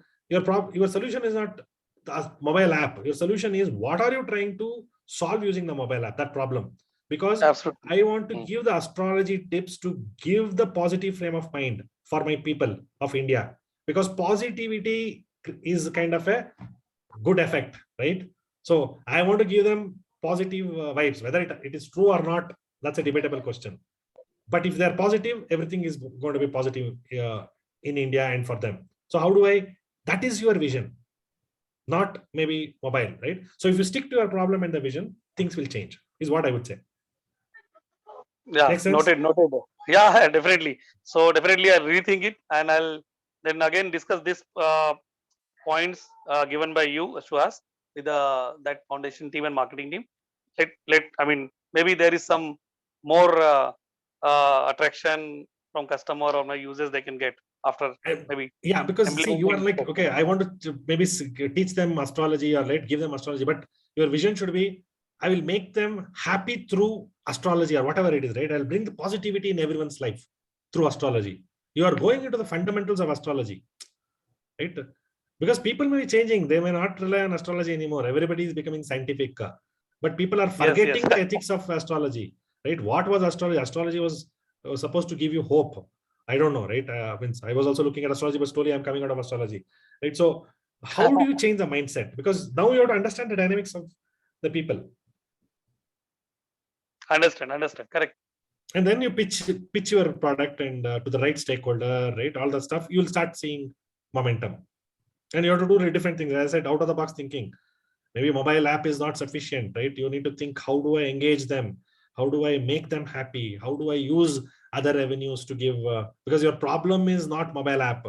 solution is not the mobile app, your solution is what are you trying to solve using the mobile app, that problem. Because absolutely. I want to Mm, give the astrology tips to give the positive frame of mind for my people of India, because positivity is kind of a good effect, right? So I want to give them positive vibes. Whether it is true or not, that's a debatable question. But if they're positive, everything is going to be positive in India and for them. So how do I? That is your vision, not maybe mobile, right? So if you stick to your problem and the vision, things will change. Is what I would say. yeah, Make sense? noted, noted. Yeah, definitely. So definitely I'll rethink it and I'll then again discuss this points given by you, Suhas, with that foundation team and marketing team. Let I mean maybe there is some more attraction from customer or my users they can get after I- maybe yeah, because see, you are implementing. like, okay, I want to maybe teach them astrology, or give them astrology, but your vision should be, I will make them happy through astrology or whatever it is, right? I'll bring the positivity in everyone's life through astrology. You are going into the fundamentals of astrology, right? Because people may be changing, they may not rely on astrology anymore. Everybody is becoming scientific, but people are Yes, yes. forgetting the ethics of astrology, right? What was astrology? Astrology was supposed to give you hope. I don't know, right? Means I was also looking at astrology, but slowly I'm coming out of astrology, right? So how do you change the mindset? Because now you have to understand the dynamics of the people, Understand, understand. Correct. and then you pitch your product and to the right stakeholder, right? All the stuff, you'll start seeing momentum. And you have to do different things. As I said, out of the box thinking. Maybe mobile app is not sufficient, right? You need to think, how do I engage them? How do I make them happy? How do I use other avenues to give? Because your problem is not mobile app.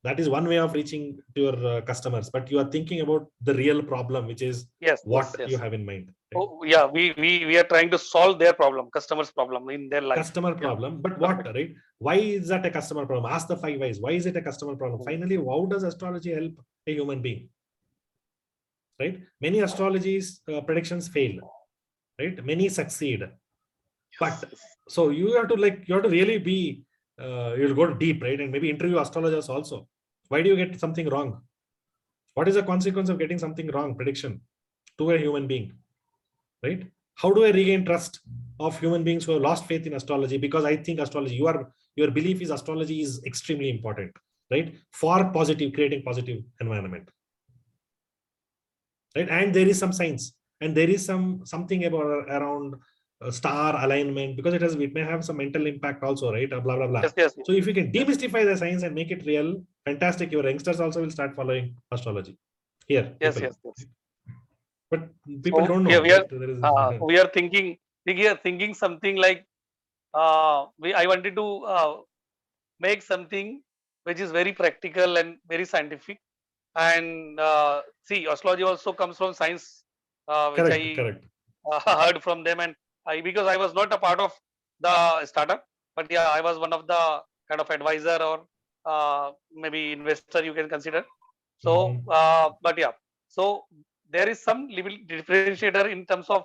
That is one way of reaching to your customers. But you are thinking about the real problem, which is Yes, yes, what you yes. have in mind. Right? Oh, yeah, we are trying to solve their problem, customers' problem in their life. Customer Yeah, problem. But what, perfect. right? Why is that a customer problem? Ask the 5 whys. Why is it a customer problem? Mm, Finally, how does astrology help a human being? Right? Many astrologies predictions fail, right? Many succeed. yes, But yes. so you have to you have to really be you'll go deep, right? And maybe interview astrologers also. Why do you get something wrong? What is the consequence of getting something wrong prediction to a human being, right? How do I regain trust of human beings who have lost faith in astrology? Because I think astrology, your belief is astrology is extremely important, right? For creating positive environment, right? And there is some science, and there is something about around star alignment, because it may have some mental impact also, right? Blah blah blah. Yes, yes, yes. So if you can demystify the science and make it real, fantastic. Your youngsters also will start following astrology. Here, Yes, people. yes, yes. But people So don't we know. are, Right? There is, we are thinking something like I wanted to make something which is very practical and very scientific. And see, astrology also comes from science, which correct, I correct. heard from them. And because I was not a part of the startup, but yeah, I was one of the kind of advisor or maybe investor you can consider. So, Mhm. but yeah, so there is some little differentiator in terms of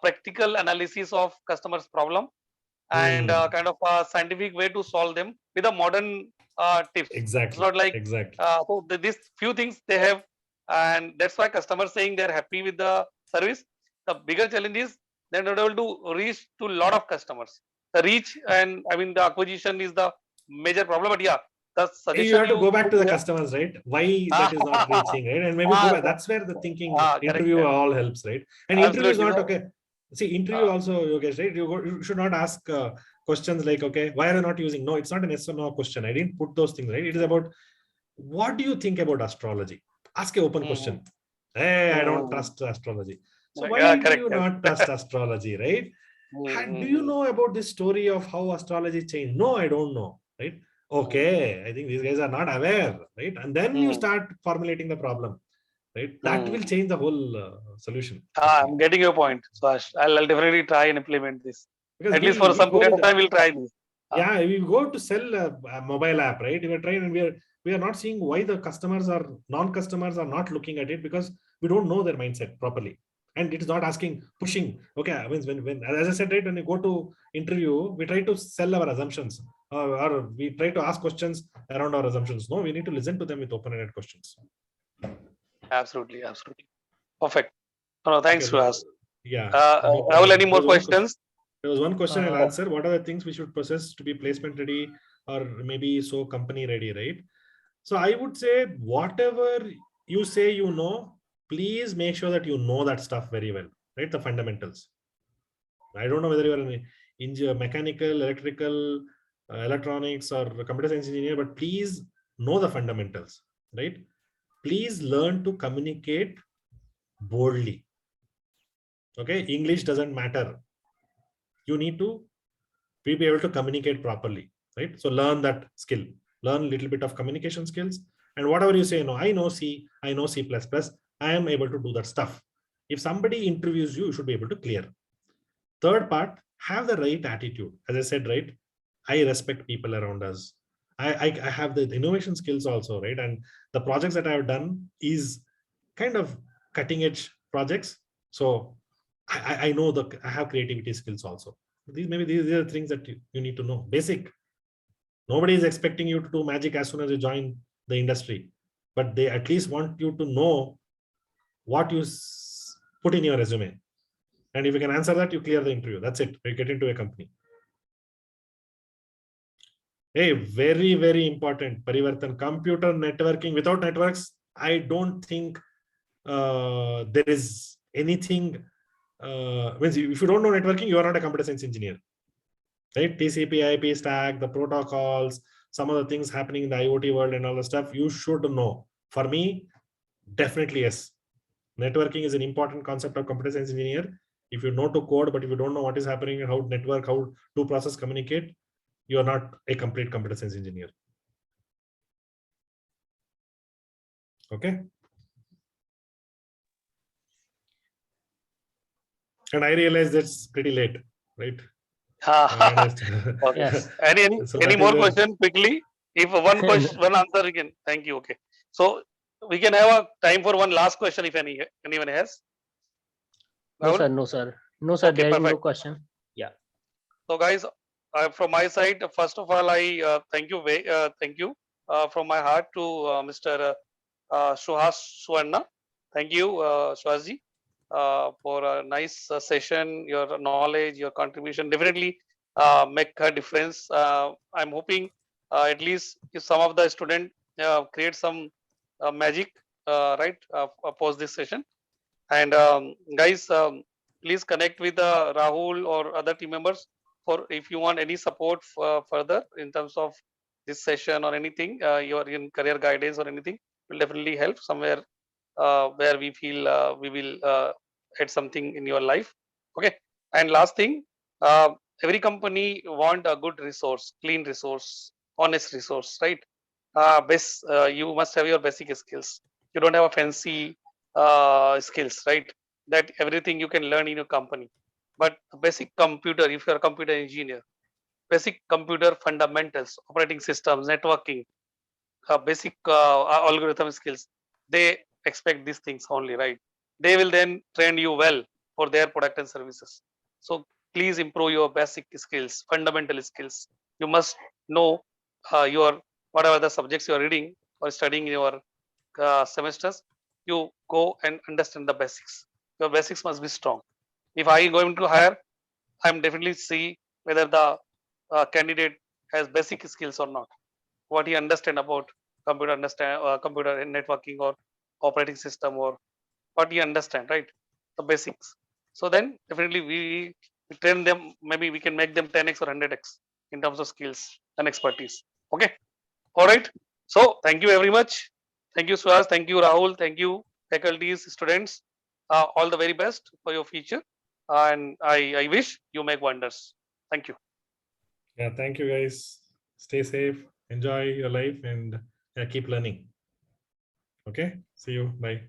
practical analysis of customers' problem and Hmm. kind of a scientific way to solve them with a modern tips. It's Exactly, not like exactly. these few things they have, and that's why customers saying they're happy with the service. The bigger challenge is they're not able to reach to a lot of customers. The reach and I mean the acquisition is the major problem. But yeah, the You suggestion have to go you back put to the here. customers, right? Why that is not reaching, right? And maybe go back. That's where the thinking Correct, interview correct. all helps, right? And interview is Absolutely. not So, okay. See, interview uh, also, Yogesh, right? You should not ask questions like, okay, why are you not using? No, it's not an yes or no question. I didn't put those things, right? It is about what do you think about astrology? Ask an open mm, question. Hey, I don't mm, trust astrology. So why yeah, do correct, you not trust correct. astrology, right? Do you Mm. know about this story of how astrology changed? No, I don't know, right? Mm, Okay, I think these guys are not aware, right? And then you mm, start formulating the problem, right? That will mm. change the whole solution, actually. I'm getting your point, Swash. I'll definitely try and implement this. Because At least for we some go period with, of time, we'll try this. Ah, yeah, we go to sell a mobile app, right? We are trying, and we are not seeing why the customers or non-customers are not looking at it, because we don't know their mindset properly, and it is not asking, pushing. Okay, I mean, when as I said, right, when you go to interview, we try to sell our assumptions, or we try to ask questions around our assumptions. No, we need to listen to them with open-ended questions. absolutely, absolutely. Perfect. No, thanks, Okay, Suhas. yeah, no Rahul, problem. any more questions? There was one question I'll Uh, answer. What are the things we should possess to be placement ready, or maybe so company ready, right? So I would say whatever you say you know, please make sure that you know that stuff very well, right? The fundamentals. I don't know whether you're an engineer, mechanical, electrical, electronics, or computer science engineer, but please know the fundamentals, right? Please learn to communicate boldly. Okay, English doesn't matter. You need to be able to communicate properly, right? So learn that skill, learn a little bit of communication skills, and whatever you say, no, I know C, I know C++, I am able to do that stuff. If somebody interviews you, you should be able to clear. Third part, have the right attitude. As I said, right, I respect people around us. I have the innovation skills also, right? And the projects that I have done is kind of cutting edge projects. So I know that I have creativity skills also. These are things that you need to know. Basic. Nobody is expecting you to do magic as soon as you join the industry, but they at least want you to know what you put in your resume. And if you can answer that, you clear the interview. That's it. You get into a company. Hey, very, very important. Parivartan, computer networking. Without networks, I don't think there is anything. Means if you don't know networking, you are not a computer science engineer, right? TCP, IP stack, the protocols, some of the things happening in the IoT world and all the stuff, you should know. For me, definitely yes. Networking is an important concept of computer science engineer. If you know to code, but if you don't know what is happening, how network, how two process communicate, you are not a complete computer science engineer. Okay. And I realize that's pretty late, right? Okay. yes. So Any that is more where, question quickly? If one question, one answer, we can. Thank you. Okay. So we can have a time for one last question if anyone has. No, sir. Rahul? No, sir. No, sir. Okay, There is no perfect. question. Yeah. So guys, from my side, first of all, I thank you from my heart to Mr. Suhas Shivanna. Thank you, Suhasji. for a nice session. Your knowledge, your contribution definitely make a difference. I'm hoping at least if some of the student create some magic, right, post this session. And guys, please connect with Rahul or other team members for if you want any support further in terms of this session or anything. You are in career guidance or anything will definitely help somewhere where we feel we will add something in your life. Okay. And last thing, every company want a good resource, clean resource, honest resource, right? Best, you must have your basic skills. You don't have a fancy skills, right? That everything you can learn in your company. But basic computer, if you're a computer engineer, basic computer fundamentals, operating systems, networking, basic algorithm skills, they expect these things only, right? They will then train you well for their product and services. So please improve your basic skills, fundamental skills. You must know your whatever the subjects you are reading or studying in your semesters. You go and understand the basics. Your basics must be strong. If I going to hire, I'm definitely see whether the candidate has basic skills or not, what he understand about computer networking or operating system, or what he understand, right? The basics. So then definitely we train them, maybe we can make them 10x or 100x in terms of skills and expertise. Okay. All right. So thank you very much. Thank you, Suhas. Thank you, Rahul. Thank you, faculties, students. All the very best for your future. And I wish you make wonders. Thank you. Yeah, thank you guys. Stay safe, enjoy your life, and keep learning. Okay, see you. Bye.